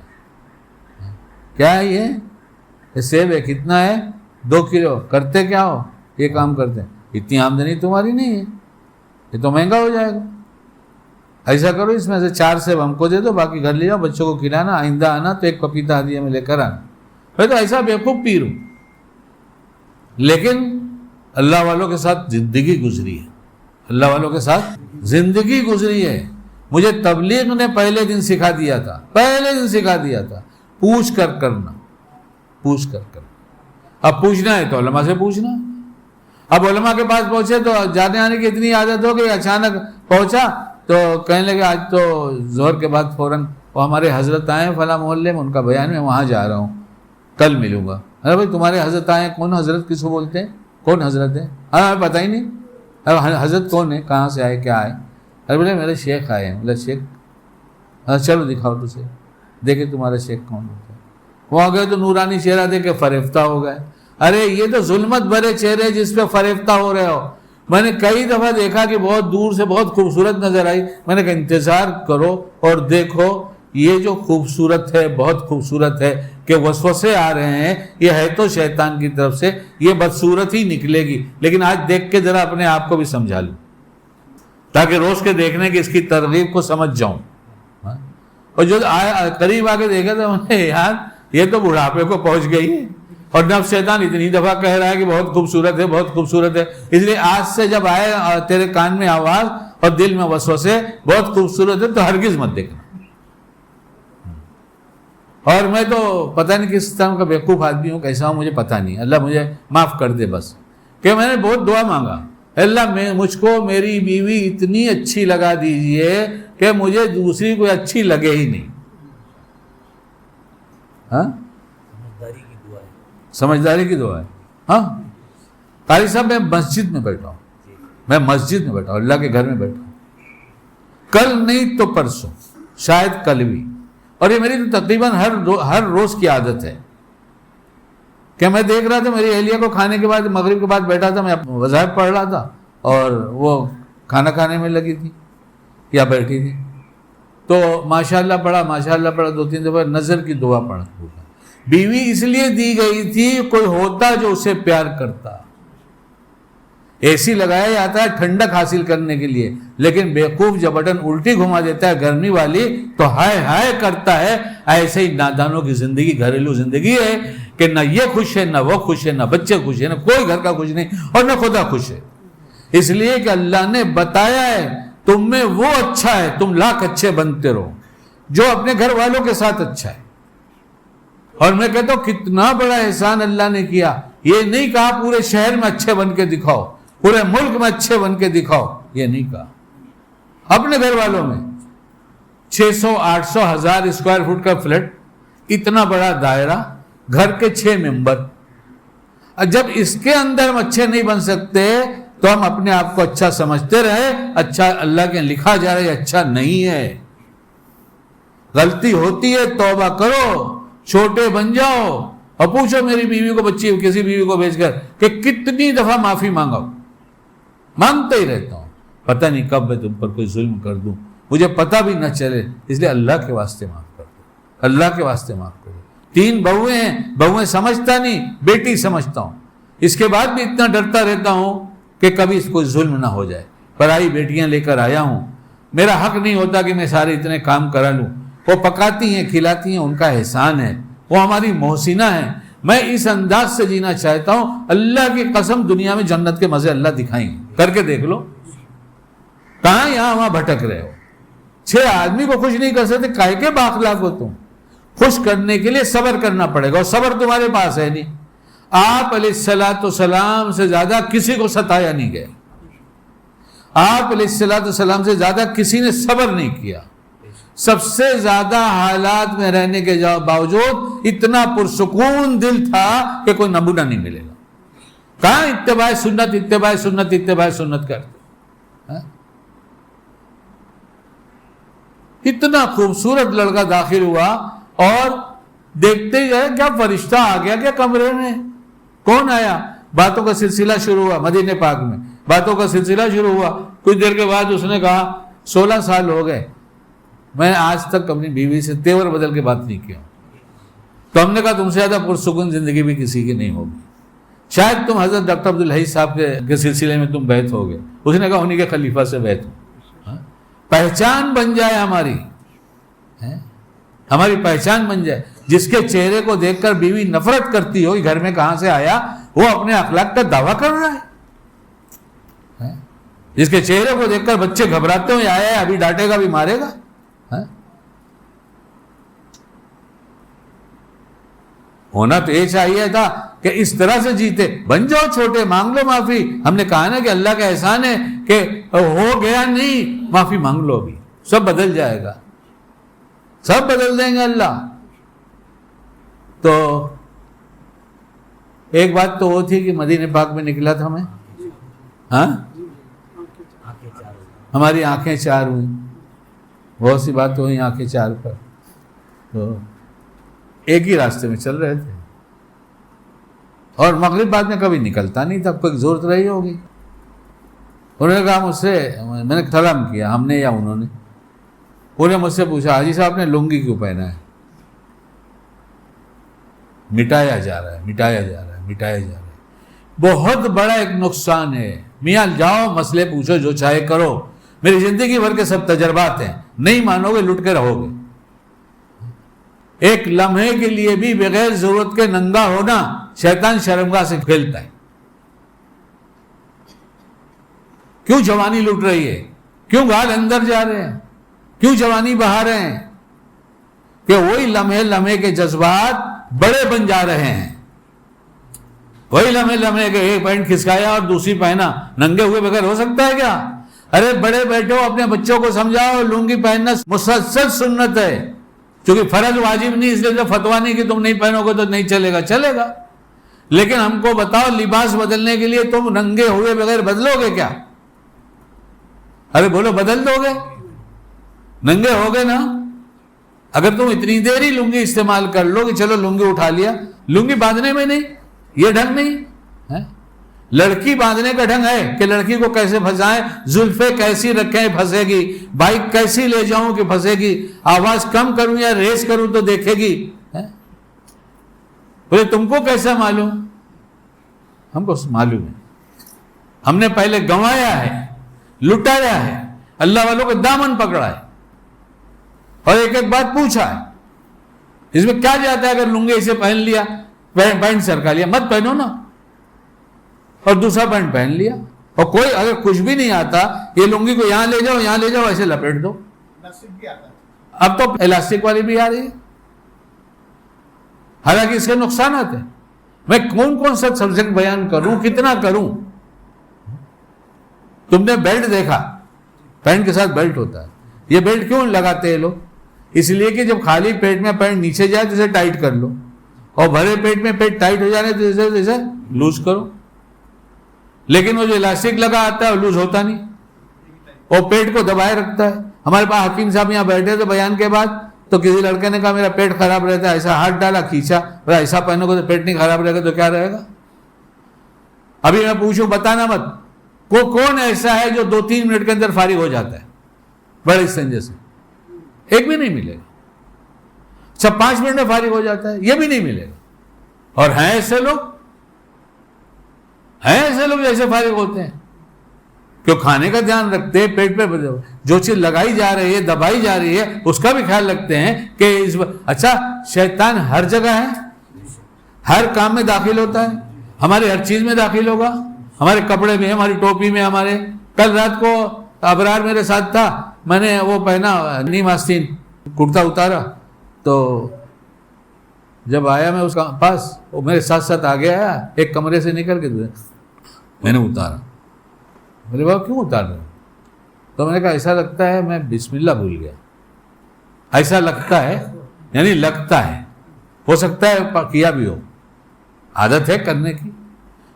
[SPEAKER 1] کیا ہے یہ سیب ہے, کتنا ہے؟ 2 کلو. کرتے کیا ہو؟ یہ کام کرتے ہیں. اتنی آمدنی تمہاری نہیں ہے, یہ تو مہنگا ہو جائے گا. ایسا کرو, اس میں سے 4 سیب ہم کو دے دو, باقی گھر لے جاؤ, بچوں کو کھلانا, آئندہ آنا تو 1 پپیتا ہدیہ میں لے کر آنا. میں تو ایسا بیوقوف پیر ہوں, لیکن اللہ والوں کے ساتھ زندگی گزری ہے. اللہ والوں کے ساتھ زندگی گزری ہے. مجھے تبلیغ نے پہلے دن سکھا دیا تھا, پوچھ کر کرنا. اب پوچھنا ہے تو علماء سے پوچھنا. اب علماء کے پاس پہنچے تو جانے آنے کی اتنی عادت ہو گئی, اچانک پہنچا تو کہنے لگے آج تو ظہر کے بعد فوراً وہ ہمارے حضرت آئے فلاں محلے میں, ان کا بیان میں وہاں جا رہا ہوں, کل ملوں گا. ارے بھائی تمہارے حضرت آئے, کون حضرت کس کو بولتے ہیں, کون حضرت ہے؟ ہمیں پتہ ہی نہیں. حضرت کون ہے, کہاں سے آئے, کیا آئے؟ ارے بولے میرے شیخ آئے ہیں. بولے شیخ؟ چلو دکھاؤ تو سے, دیکھے تمہارا شیخ کون ہوتا ہے. وہاں گئے تو نورانی چہرہ دیکھ کے فریفتہ ہو گئے. ارے یہ تو ظلمت بھرے چہرے جس پہ فریفتہ ہو رہے ہو. میں نے کئی دفعہ دیکھا کہ بہت دور سے بہت خوبصورت نظر آئی. میں نے کہا انتظار کرو اور دیکھو, یہ جو خوبصورت ہے بہت خوبصورت ہے, کہ وسوسے آ رہے ہیں, یہ ہے تو شیطان کی طرف سے, یہ بدصورت ہی نکلے گی. لیکن آج دیکھ کے ذرا اپنے آپ کو بھی سمجھا لوں, تاکہ روز کے دیکھنے کی اس کی ترغیب کو سمجھ جاؤں. اور جو قریب آ کے دیکھا تو میں نے یار یہ تو بڑھاپے کو پہنچ گئی ہے, اور نفس شیطان اتنی دفعہ کہہ رہا ہے کہ بہت خوبصورت ہے, بہت خوبصورت ہے. اس لیے آج سے جب آئے تیرے کان میں آواز اور دل میں وسوسے بہت خوبصورت ہے, تو ہرگز مت دیکھنا. اور میں تو پتہ نہیں کس طرح کا بیوقوف آدمی ہوں, کیسا ہوں مجھے پتہ نہیں. اللہ مجھے معاف کر دے بس, کہ میں نے بہت دعا مانگا, اللہ مجھ کو میری بیوی اتنی اچھی لگا دیجئے کہ مجھے دوسری کوئی اچھی لگے ہی نہیں. ہاں, سمجھداری کی دعا ہے. ہاں قاری صاحب میں مسجد میں بیٹھا ہوں, اللہ کے گھر میں بیٹھا ہوں, کل نہیں تو پرسوں, شاید کل بھی. اور یہ میری تو تقریباً ہر روز کی عادت ہے کہ میں دیکھ رہا تھا میری اہلیہ کو کھانے کے بعد, مغرب کے بعد بیٹھا تھا, میں وظائف پڑھ رہا تھا, اور وہ کھانا کھانے میں لگی تھی یا بیٹھی تھی. تو ماشاءاللہ پڑھا 2-3 دفعہ نظر کی دعا پڑھا. بیوی اس لیے دی گئی تھی, کوئی ہوتا جو اسے پیار کرتا. اے سی لگایا جاتا ہے ٹھنڈک حاصل کرنے کے لیے, لیکن بیوقوف جب بٹن الٹی گھما دیتا ہے گرمی والی تو ہائے ہائے کرتا ہے. ایسے ہی نادانوں کی زندگی گھریلو زندگی ہے کہ نہ یہ خوش ہے، نہ وہ خوش ہے، نہ بچے خوش ہیں، نہ کوئی گھر کا خوش نہیں، اور نہ خدا خوش ہے. اس لیے کہ اللہ نے بتایا ہے تم میں وہ اچھا ہے، تم لاکھ اچھے بنتے رہو جو اپنے گھر والوں کے ساتھ اچھا ہے. اور میں کہتا ہوں کتنا بڑا احسان اللہ نے کیا. یہ نہیں کہا پورے شہر میں اچھے بن کے دکھاؤ، پورے ملک میں اچھے بن کے دکھاؤ، یہ نہیں کہا. اپنے گھر والوں میں 600 800 1000 اسکوائر فٹ کا فلیٹ، اتنا بڑا دائرہ، گھر کے 6 ممبر. جب اس کے اندر ہم اچھے نہیں بن سکتے تو ہم اپنے آپ کو اچھا سمجھتے رہے. اچھا اللہ کے لکھا جا رہا ہے اچھا نہیں ہے. غلطی ہوتی ہے توبہ کرو، چھوٹے بن جاؤ. اور پوچھو میری بیوی کو، بچی کسی بیوی کو بھیج کر کہ کتنی دفعہ معافی مانگا. مانگتا ہی رہتا ہوں، پتہ نہیں کب میں تم پر کوئی ظلم کر دوں، مجھے پتہ بھی نہ چلے، اس لیے اللہ کے واسطے معاف کر دو، اللہ کے واسطے معاف کر دو. 3 بہویں ہیں، بہویں سمجھتا نہیں، بیٹی سمجھتا ہوں. اس کے بعد بھی اتنا ڈرتا رہتا ہوں کہ کبھی اس کو ظلم نہ ہو جائے. پرائی بیٹیاں لے کر آیا ہوں، میرا حق نہیں ہوتا کہ میں سارے اتنے کام کرا لوں. وہ پکاتی ہیں، کھلاتی ہیں، ان کا احسان ہے، وہ ہماری محسنہ ہیں. میں اس انداز سے جینا چاہتا ہوں. اللہ کی قسم دنیا میں جنت کے مزے اللہ دکھائیں گے، کر کے دیکھ لو. کہاں یہاں وہاں بھٹک رہے ہو. 6 آدمی کو خوش نہیں کر سکتے، کاہے کے باخلاق ہو تم. خوش کرنے کے لیے صبر کرنا پڑے گا، اور صبر تمہارے پاس ہے نہیں. آپ علیہ السلام سے زیادہ کسی کو ستایا نہیں گیا. آپ علیہ السلام سے زیادہ کسی نے صبر نہیں کیا. سب سے زیادہ حالات میں رہنے کے باوجود اتنا پرسکون دل تھا کہ کوئی نمونہ نہیں ملے گا. کہاں اتباع سنت اتباع سنت اتباع سنت کرتے. اتنا خوبصورت لڑکا داخل ہوا اور دیکھتے ہی گئے کیا فرشتہ آ گیا کیا کمرے میں. کون آیا؟ باتوں کا سلسلہ شروع ہوا. مدینے پاک میں باتوں کا سلسلہ شروع ہوا. کچھ دیر کے بعد اس نے کہا 16 سال ہو گئے میں آج تک اپنی بیوی سے تیور بدل کے بات نہیں کیا. تو ہم نے کہا تم سے زیادہ پرسکون زندگی بھی کسی کی نہیں ہوگی. شاید تم حضرت ڈاکٹر عبدالحی صاحب کے سلسلے میں تم بیعت ہو گئے. اس نے کہا انہی کے خلیفہ سے بیعت ہو. پہچان بن جائے ہماری، ہماری پہچان بن جائے. جس کے چہرے کو دیکھ کر بیوی نفرت کرتی ہو گھر میں کہاں سے آیا، وہ اپنے اخلاق کا دعویٰ کر رہا ہے. جس کے چہرے کو دیکھ کر بچے گھبراتے ہو آیا ہے ابھی ڈانٹے گا بھی مارے گا. ہونا تو یہ چاہیے تھا کہ اس طرح سے جیتے. بن جاؤ چھوٹے، مانگ لو معافی. ہم نے کہا نا کہ اللہ کا احسان ہے کہ ہو گیا نہیں، معافی مانگ لو، بھی سب بدل جائے گا، سب بدل دیں گے اللہ. تو ایک بات تو وہ تھی کہ مدینہ پاک میں نکلا تھا میں، ہماری آنکھیں 4 ہوئی. بہت سی بات ہوئی آنکھیں 4 پر. تو ایک ہی راستے میں چل رہے تھے اور مغرب بعد میں کبھی نکلتا نہیں تھا، کوئی ضرورت رہی ہوگی. انہوں نے کہا مجھ سے، میں نے سلام کیا، ہم نے یا انہوں نے. انہوں نے مجھ سے پوچھا حاجی صاحب نے لنگی کیوں پہنا ہے؟ مٹایا جا رہا ہے، مٹایا جا رہا ہے، مٹایا جا رہا ہے. بہت بڑا ایک نقصان ہے. میاں جاؤ مسئلے پوچھو جو چاہے کرو، میری زندگی بھر کے سب تجربات ہیں، نہیں مانو گے لٹ کے رہو گے. ایک لمحے کے لیے بھی بغیر ضرورت کے ننگا ہونا شیطان شرمگاہ سے کھیلتا ہے. کیوں جوانی لٹ رہی ہے؟ کیوں گال اندر جا رہے ہیں؟ کیوں جوانی بہا رہے ہیں؟ کہ وہی لمحے کے جذبات بڑے بن جا رہے ہیں. وہی لمحے کے ایک پینٹ کھسکایا اور دوسری پہنا، ننگے ہوئے بغیر ہو سکتا ہے کیا؟ ارے بڑے بیٹھے ہو، اپنے بچوں کو سمجھاؤ لنگی پہننا مسلسل سنت ہے. چونکہ فرض واجب نہیں، اس لیے جو فتویٰ نہیں کہ تم نہیں پہنو گے تو نہیں چلے گا، چلے گا. لیکن ہم کو بتاؤ لباس بدلنے کے لیے تم ننگے ہوئے بغیر بدلو گے کیا؟ ارے بولو بدل دو گے؟ ننگے ہو گئے نا. اگر تم اتنی دیر ہی لنگی استعمال کر لو کہ چلو لنگی اٹھا لیا، لنگی باندھنے میں نہیں، یہ ڈھنگ نہیں ہے. لڑکی باندھنے کا ڈھنگ ہے کہ لڑکی کو کیسے پھنسائیں، زلفیں کیسی رکھیں پھنسے گی، بائک کیسی لے جاؤں کہ پھنسے گی، آواز کم کروں یا ریس کروں تو دیکھے گی. بولے تم کو کیسا معلوم؟ ہم کو معلوم ہے. ہم نے پہلے گنوایا ہے، لٹایا ہے، اللہ والوں کا دامن پکڑا ہے اور ایک ایک بات پوچھا ہے. اس میں کیا جاتا ہے اگر لنگے اسے پہن لیا؟ پینٹ سرکا لیا، مت پہنو نا، اور دوسرا پینٹ پہن لیا. اور کوئی اگر کچھ بھی نہیں آتا، یہ لنگی کو یہاں لے جاؤ، یہاں لے جاؤ، ایسے لپیٹ دو. اب تو الاسٹک والی بھی آ رہی ہے، حالانکہ اس کے نقصانات ہیں. میں کون کون سا سبجیکٹ بیان کروں، کتنا کروں. تم نے بیلٹ دیکھا، پینٹ کے ساتھ بیلٹ ہوتا ہے. یہ بیلٹ کیوں لگاتے ہیں لوگ؟ اس لیے کہ جب خالی پیٹ میں پینٹ نیچے جائے تو اسے ٹائٹ کر لو، اور بھرے پیٹ میں پیٹ ٹائٹ ہو جانے تو اسے لوز کرو. لیکن وہ جو الاسٹک لگا آتا ہے وہ لوز ہوتا نہیں، اور پیٹ کو دبائے رکھتا ہے. ہمارے پاس حکیم صاحب یہاں بیٹھے تو بیان کے بعد تو کسی لڑکے نے کہا میرا پیٹ خراب رہتا ہے، ایسا ہاتھ ڈالا، کھینچا، ایسا پہنو گے تو پیٹ نہیں خراب رہے گا تو کیا رہے گا؟ ابھی میں پوچھوں، بتانا مت، کون ایسا ہے جو 2-3 منٹ کے اندر فارغ ہو جاتا ہے بڑے استنجے سے؟ ایک بھی نہیں ملے گا. اچھا 5 منٹ میں فارغ ہو جاتا ہے، یہ بھی نہیں ملے گا. اور ہیں ایسے لوگ ایسے فارغ ہوتے ہیں کہ کھانے کا دھیان رکھتے ہیں، پیٹ پہ جو چیز لگائی جا رہی ہے، دبائی جا رہی ہے، اس کا بھی خیال رکھتے ہیں کہ اچھا شیطان ہر جگہ ہے، ہر کام میں داخل ہوتا ہے، ہماری ہر چیز میں داخل ہوگا، ہمارے کپڑے میں، ہماری ٹوپی میں، ہمارے. کل رات کو ابرار میرے ساتھ تھا، میں نے وہ پہنا نیم آستین کرتا اتارا، تو جب آیا میں اس کا پاس، وہ میرے ساتھ ساتھ آگے آیا، ایک کمرے سے نکل کے میں نے اتارا. میرے بابا کیوں اتار رہے؟ تو میں نے کہا ایسا لگتا ہے میں بسم اللہ بھول گیا. ایسا لگتا ہے یعنی لگتا ہے، ہو سکتا ہے کیا بھی ہو، عادت ہے کرنے کی.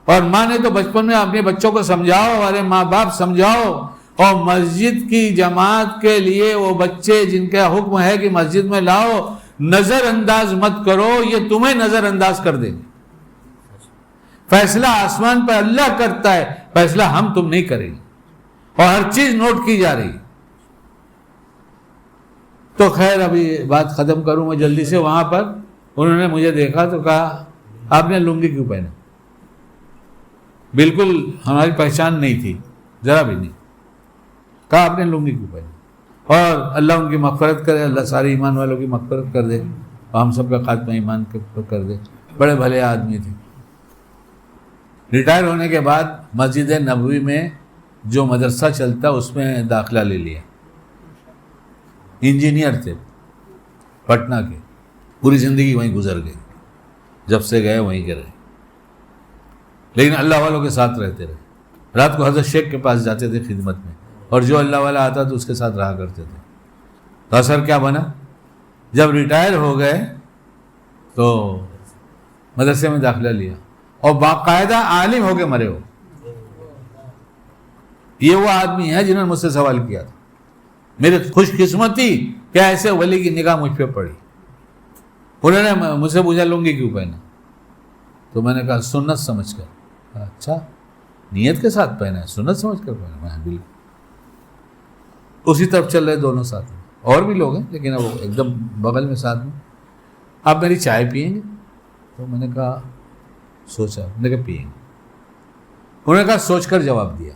[SPEAKER 1] اور ماں نے تو بچپن میں اپنے بچوں کو سمجھاؤ، ارے ماں باپ سمجھاؤ، اور مسجد کی جماعت کے لیے وہ بچے جن کا حکم ہے کہ مسجد میں لاؤ، نظر انداز مت کرو، یہ تمہیں نظر انداز کر دیں گے. فیصلہ آسمان پر اللہ کرتا ہے، فیصلہ ہم تم نہیں کریں گے، اور ہر چیز نوٹ کی جا رہی. تو خیر ابھی بات ختم کروں میں جلدی سے. وہاں پر انہوں نے مجھے دیکھا تو کہا آپ نے لنگی کیوں پہنا؟ بالکل ہماری پہچان نہیں تھی، ذرا بھی نہیں. کہا آپ نے لنگی کیوں پہنا؟ اور اللہ ان کی مغفرت کرے، اللہ سارے ایمان والوں کی مغفرت کر دے، اور ہم سب کا خاتمہ ایمان کر دے. بڑے بھلے آدمی تھے. ریٹائر ہونے کے بعد مسجد نبوی میں جو مدرسہ چلتا اس میں داخلہ لے لیا. انجینئر تھے پٹنہ کے، پوری زندگی وہیں گزر گئی، جب سے گئے وہیں کے رہے، لیکن اللہ والوں کے ساتھ رہتے رہے. رات کو حضرت شیخ کے پاس جاتے تھے خدمت میں، اور جو اللہ والا آتا تو اس کے ساتھ رہا کرتے تھے. تو اثر کیا بنا؟ جب ریٹائر ہو گئے تو مدرسے میں داخلہ لیا، اور باقاعدہ عالم ہو کے مرے ہو. یہ وہ آدمی ہے جنہوں نے مجھ سے سوال کیا تھا، میری خوش قسمتی کہ ایسے ولی کی نگاہ مجھ پہ پڑی. انہوں نے مجھ سے پوچھا لنگی کیوں پہنا؟ تو میں نے کہا سنت سمجھ کر. اچھا نیت کے ساتھ پہنا ہے، سنت سمجھ کر پہنا؟ میں بالکل. اسی طرف چل رہے دونوں ساتھ میں، اور بھی لوگ ہیں لیکن اب ایک دم بغل میں ساتھ میں. آپ میری چائے پئیں گے؟ تو میں نے کہا سوچا، میں نے کہا پئیں گے. انہوں نے کہا سوچ کر جواب دیا.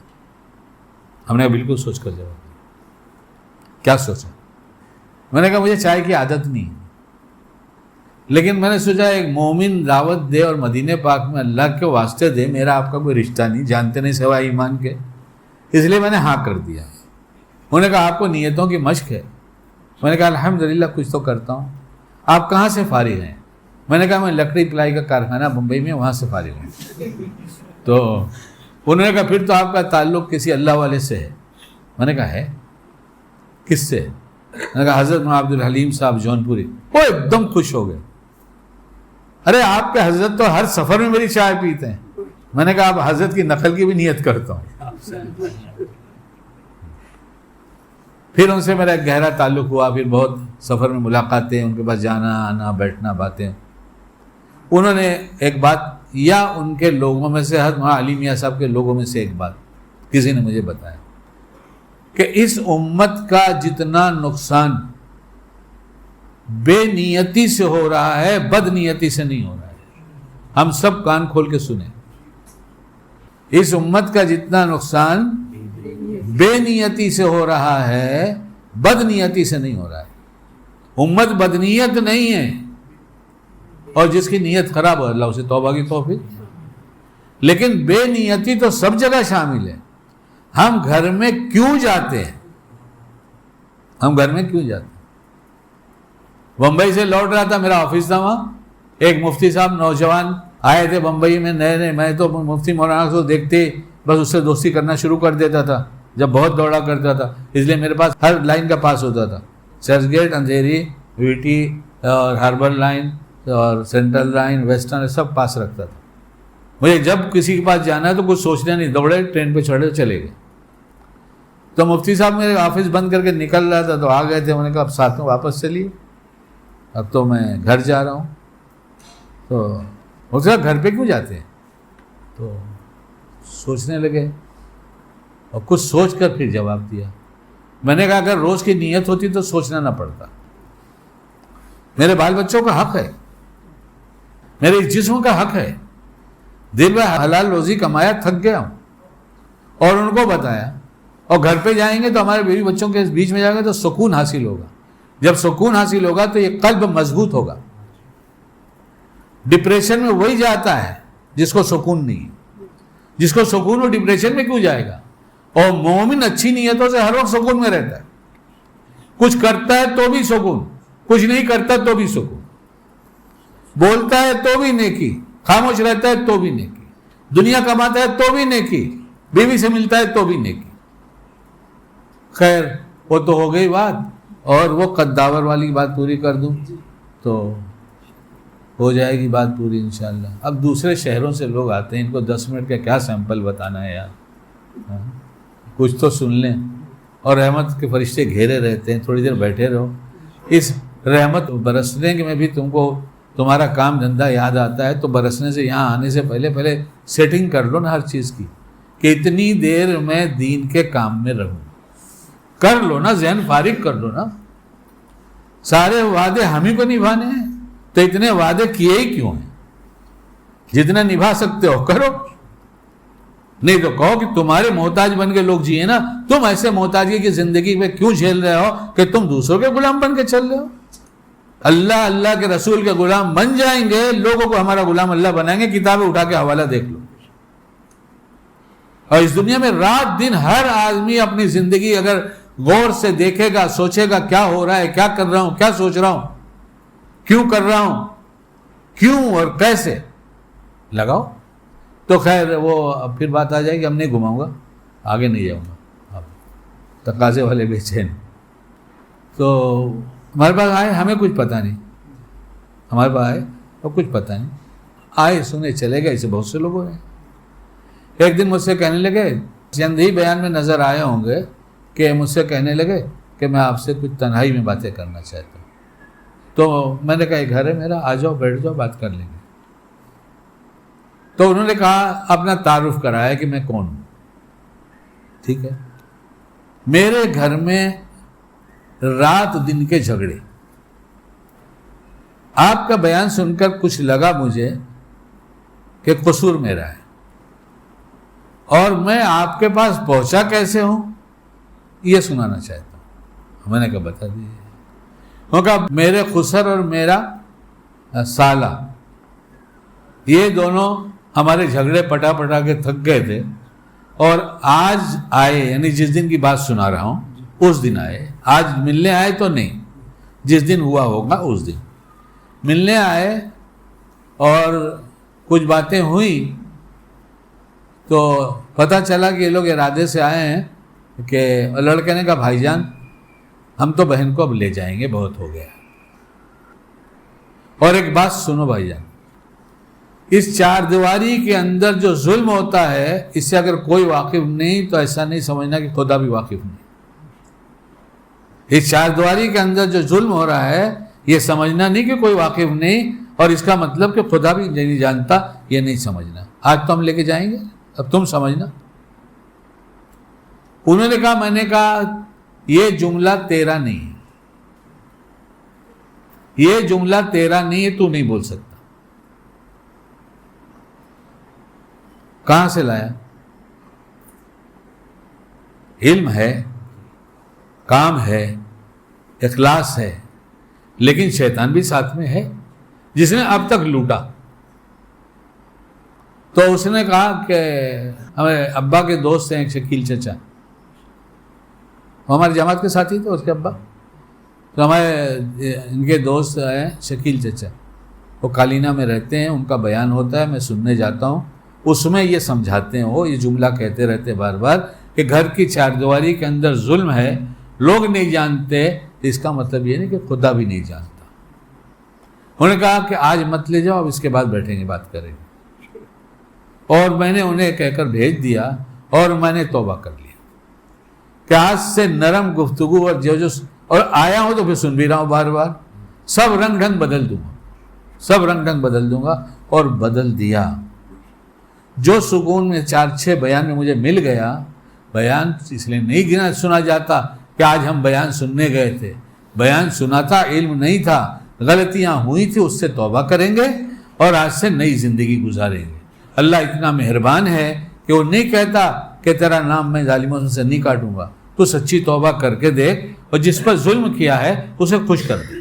[SPEAKER 1] ہم نے بالکل سوچ کر جواب دیا. کیا سوچا؟ میں نے کہا مجھے چائے کی عادت نہیں ہے، لیکن میں نے سوچا ایک مومن دعوت دے اور مدینہ پاک میں اللہ کے واسطے دے، میرا آپ کا کوئی رشتہ نہیں، جانتے نہیں سوائے ایمان کے، اس لیے میں نے ہاں کر دیا. انہوں نے کہا آپ کو نیتوں کی مشق ہے؟ میں نے کہا الحمدللہ کچھ تو کرتا ہوں. آپ کہاں سے فارغ ہیں؟ میں نے کہا میں لکڑی پلائی کا کارخانہ بمبئی میں، وہاں سے فارغ ہوں. تو انہوں نے کہا پھر تو آپ کا تعلق کسی اللہ والے سے ہے. میں نے کہا ہے؟ کس سے؟ میں نے کہا حضرت مولانا عبد الحلیم صاحب جونپوری. وہ ایک دم خوش ہو گئے. ارے آپ کے حضرت تو ہر سفر میں میری چائے پیتے ہیں. میں نے کہا آپ حضرت کی نقل کی بھی نیت کرتا ہوں. پھر ان سے میرا ایک گہرا تعلق ہوا، پھر بہت سفر میں ملاقاتیں، ان کے پاس جانا آنا بیٹھنا باتیں. انہوں نے ایک بات، یا ان کے لوگوں میں سے حضرت مولانا علی میاں صاحب کے لوگوں میں سے ایک بات کسی نے مجھے بتایا کہ اس امت کا جتنا نقصان بے نیتی سے ہو رہا ہے، بد نیتی سے نہیں ہو رہا ہے. ہم سب کان کھول کے سنیں. اس امت کا جتنا نقصان بے نیتی سے ہو رہا ہے، بد نیتی سے نہیں ہو رہا ہے. امت بدنیت نہیں ہے، اور جس کی نیت خراب ہو اللہ اسے توبہ کی توفیق۔ لیکن بے نیتی تو سب جگہ شامل ہے۔ ہم گھر میں کیوں جاتے ہیں؟ ہم گھر میں کیوں جاتے ہیں؟ بمبئی سے لوٹ رہا تھا، میرا آفس تھا وہاں، ایک مفتی صاحب نوجوان آئے تھے بمبئی میں نئے، میں تو مفتی مولانا کو دیکھتے بس اس سے دوستی کرنا شروع کر دیتا تھا جب بہت دوڑا کرتا تھا، اس لیے میرے پاس ہر لائن کا پاس ہوتا تھا، چرچ گیٹ، اندھیری، وی ٹی اور ہاربر لائن اور سینٹرل لائن، ویسٹرن، سب پاس رکھتا تھا۔ مجھے جب کسی کے پاس جانا ہے تو کچھ سوچنا نہیں، دوڑے ٹرین پہ چڑھے چلے گئے۔ تو مفتی صاحب میرے آفس بند کر کے نکل رہا تھا تو آ گئے تھے، انہوں نے کہا اب ساتھ میں واپس چلیے، اب تو میں گھر جا رہا ہوں۔ تو اس کا گھر پہ کیوں جاتے ہیں؟ تو سوچنے لگے اور کچھ سوچ کر پھر جواب دیا۔ میں نے کہا اگر روز کی نیت ہوتی تو سوچنا نہ پڑتا۔ میرے بال بچوں کا حق ہے، میرے اس جسم کا حق ہے، دل میں حلال روزی کمایا، تھک گیا ہوں اور ان کو بتایا، اور گھر پہ جائیں گے تو ہمارے بیوی بچوں کے بیچ میں جائیں گے تو سکون حاصل ہوگا۔ جب سکون حاصل ہوگا تو یہ قلب مضبوط ہوگا۔ ڈپریشن میں وہی جاتا ہے جس کو سکون نہیں، جس کو سکون ہو ڈپریشن میں کیوں جائے گا؟ اور مومن اچھی نیتوں سے ہر وقت سکون میں رہتا ہے، کچھ کرتا ہے تو بھی سکون، کچھ نہیں کرتا تو بھی سکون، بولتا ہے تو بھی نیکی، خاموش رہتا ہے تو بھی نیکی، دنیا کماتا ہے تو بھی نیکی، بیوی سے ملتا ہے تو بھی نیکی۔ خیر وہ تو ہو گئی بات، اور وہ قداور والی بات پوری کر دوں تو ہو جائے گی بات پوری انشاءاللہ۔ اب دوسرے شہروں سے لوگ آتے ہیں، ان کو 10 منٹ کا کیا سیمپل بتانا ہے یار، کچھ تو سن لیں۔ اور رحمت کے فرشتے گھیرے رہتے ہیں، تھوڑی دیر بیٹھے رہو، اس رحمت برسنے میں بھی تم کو تمہارا کام دھندہ یاد آتا ہے تو برسنے سے یہاں آنے سے پہلے سیٹنگ کر لو نا ہر چیز کی، کہ اتنی دیر میں دین کے کام میں رہوں، کر لو نا، ذہن فارغ کر لو نا۔ سارے وعدے ہم ہی کو نبھانے ہیں تو اتنے وعدے کیے ہی کیوں ہیں؟ جتنا نبھا سکتے ہو کرو، نہیں تو کہو کہ تمہارے محتاج بن کے لوگ جیے نا، تم ایسے محتاجی کی زندگی میں کیوں جھیل رہے ہو کہ تم دوسروں کے غلام بن کے چل رہے ہو؟ اللہ کے رسول کے غلام بن جائیں گے، لوگوں کو ہمارا غلام اللہ بنائیں گے، کتابیں اٹھا کے حوالہ دیکھ لو۔ اور اس دنیا میں رات دن ہر آدمی اپنی زندگی اگر غور سے دیکھے گا، سوچے گا کیا ہو رہا ہے، کیا کر رہا ہوں، کیا سوچ رہا ہوں، کیوں کر رہا ہوں، کیوں اور کیسے لگاؤ، تو خیر وہ اب پھر بات آ جائے گی، ہم نہیں گھماؤں گا، آگے نہیں جاؤں گا، اب تقاضے والے بے چین۔ تو ہمارے پاس آئے، ہمیں کچھ پتہ نہیں، ہمارے پاس آئے اور کچھ پتہ نہیں، آئے سنے چلے گئے، اسے بہت سے لوگ ہو رہے ہیں۔ ایک دن مجھ سے کہنے لگے، چند ہی بیان میں نظر آئے ہوں گے کہ مجھ سے کہنے لگے کہ میں آپ سے کچھ تنہائی میں باتیں کرنا چاہتا ہوں۔ تو میں نے کہا یہ گھر ہے میرا، آ جاؤ بیٹھ جاؤ، بات کر لیں گے۔ تو انہوں نے کہا اپنا تعارف کرایا کہ میں کون ہوں۔ ٹھیک ہے، میرے گھر میں رات دن کے جھگڑے، آپ کا بیان سن کر کچھ لگا مجھے کہ قصور میرا ہے، اور میں آپ کے پاس پہنچا کیسے ہوں یہ سنانا چاہتا ہوں۔ میں نے کہا بتا دیجیے۔ وہ کہا میرے خسر اور میرا سالہ، یہ دونوں ہمارے جھگڑے پٹا پٹا کے تھک گئے تھے، اور آج آئے، یعنی جس دن کی بات سنا رہا ہوں اس دن آئے، آج ملنے آئے تو نہیں، جس دن ہوا ہوگا اس دن ملنے آئے، اور کچھ باتیں ہوئیں تو پتہ چلا کہ یہ لوگ ارادے سے آئے ہیں کہ لڑکے نے کہا بھائی جان ہم تو بہن کو اب لے جائیں گے، بہت ہو گیا، اور ایک بات سنو بھائی جان، اس چار دیواری کے اندر جو ظلم ہوتا ہے اس سے اگر کوئی واقف نہیں تو ایسا نہیں سمجھنا کہ خدا بھی واقف نہیں۔ اس چار دیواری کے اندر جو ظلم ہو رہا ہے یہ سمجھنا نہیں کہ کوئی واقف نہیں، اور اس کا مطلب کہ خدا بھی نہیں جانتا، یہ نہیں سمجھنا۔ آج تو ہم لے کے جائیں گے، اب تم سمجھنا۔ انہوں نے کہا، میں نے کہا یہ جملہ تیرا نہیں ہے، یہ جملہ تیرا نہیں ہے، تو نہیں بول سکتا۔ کہاں سے لایا؟ علم ہے، کام ہے، اخلاص ہے، لیکن شیطان بھی ساتھ میں ہے۔ جس نے اب تک لوٹا. تو اس نے کہا کہ ہمارے ابا کے دوست ہیں ایک شکیل چچا, وہ ہماری جماعت کے ساتھی تھے اس کے ابا, تو ہمارے ان کے دوست ہیں شکیل چچا, وہ کالینہ میں رہتے ہیں, ان کا بیان ہوتا ہے, میں سننے جاتا ہوں. اس میں یہ سمجھاتے ہیں, وہ یہ جملہ کہتے رہتے بار بار کہ گھر کی چار دیواری کے اندر ظلم ہے, لوگ نہیں جانتے, اس کا مطلب یہ نہیں کہ خدا بھی نہیں جانتا. انہوں نے کہا کہ آج مت لے جاؤ, اب اس کے بعد بیٹھیں گے بات کریں گے. اور میں نے انہیں کہہ کر بھیج دیا اور میں نے توبہ کر لیا کہ آج سے نرم گفتگو اور آیا ہوں تو پھر سن بھی رہا ہوں بار بار, سب رنگ ڈھنگ بدل دوں گا, سب رنگ ڈھنگ بدل دوں گا. اور بدل دیا. جو سکون میں 4-6 بیان میں مجھے مل گیا, بیان اس لیے نہیں سنا جاتا کہ آج ہم بیان سننے گئے تھے, بیان سنا تھا, علم نہیں تھا, غلطیاں ہوئی تھی, اس سے توبہ کریں گے اور آج سے نئی زندگی گزاریں گے. اللہ اتنا مہربان ہے کہ وہ نہیں کہتا کہ تیرا نام میں ظالموں سے نہیں کاٹوں گا, تو سچی توبہ کر کے دیکھ, اور جس پر ظلم کیا ہے اسے خوش کر دے,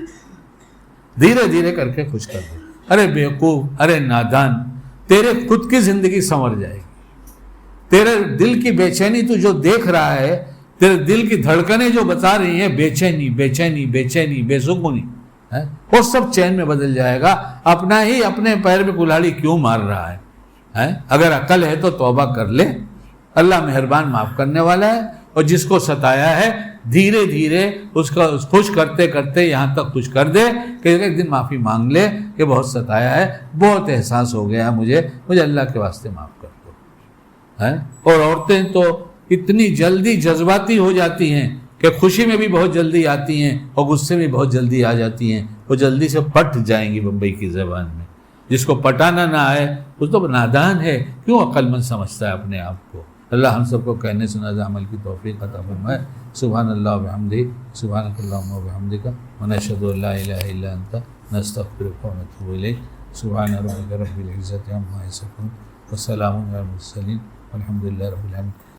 [SPEAKER 1] دھیرے دھیرے کر کے خوش کر دے. ارے بیوقوف, ارے نادان, تیرے خود کی زندگی سنور جائے گی. تیرے دل کی بے چینی تو جو دیکھ رہا ہے, تیرے دل کی دھڑکنیں جو بتا رہی ہیں بے چینی بے چینی بے چینی بے سکونی, وہ سب چین میں بدل جائے گا. اپنا ہی اپنے پیر میں کلاڑی کیوں مار رہا ہے؟ اگر عقل ہے تو توبہ کر لے, اللہ مہربان معاف کرنے والا ہے. اور جس کو ستایا ہے دھیرے دھیرے اس کا خوش کرتے کرتے یہاں تک خوش کر دے کہ ایک دن معافی مانگ لے کہ بہت ستایا ہے, بہت احساس ہو گیا مجھے اللہ کے واسطے معاف کر دو. اور عورتیں تو اتنی جلدی جذباتی ہو جاتی ہیں کہ خوشی میں بھی بہت جلدی آتی ہیں اور غصے میں بہت جلدی آ جاتی ہیں. وہ جلدی سے پٹ جائیں گی بمبئی کی زبان میں. جس کو پٹانا نہ آئے وہ تو نادان ہے, کیوں عقل مند سمجھتا ہے اپنے آپ کو. اللہ ہم سب کو کہنے سنا عمل کی توفیق عطا فرمائے. سبحان اللہ و بحمدہ, سبحانک اللہم و بحمدک, ونشہد ان لا الہ الا انت, نستغفرک و نتوب الیک. سبحان ربک رب العزۃ عما یصفون, وسلام علی المرسلین, والحمد للہ رب العالمین.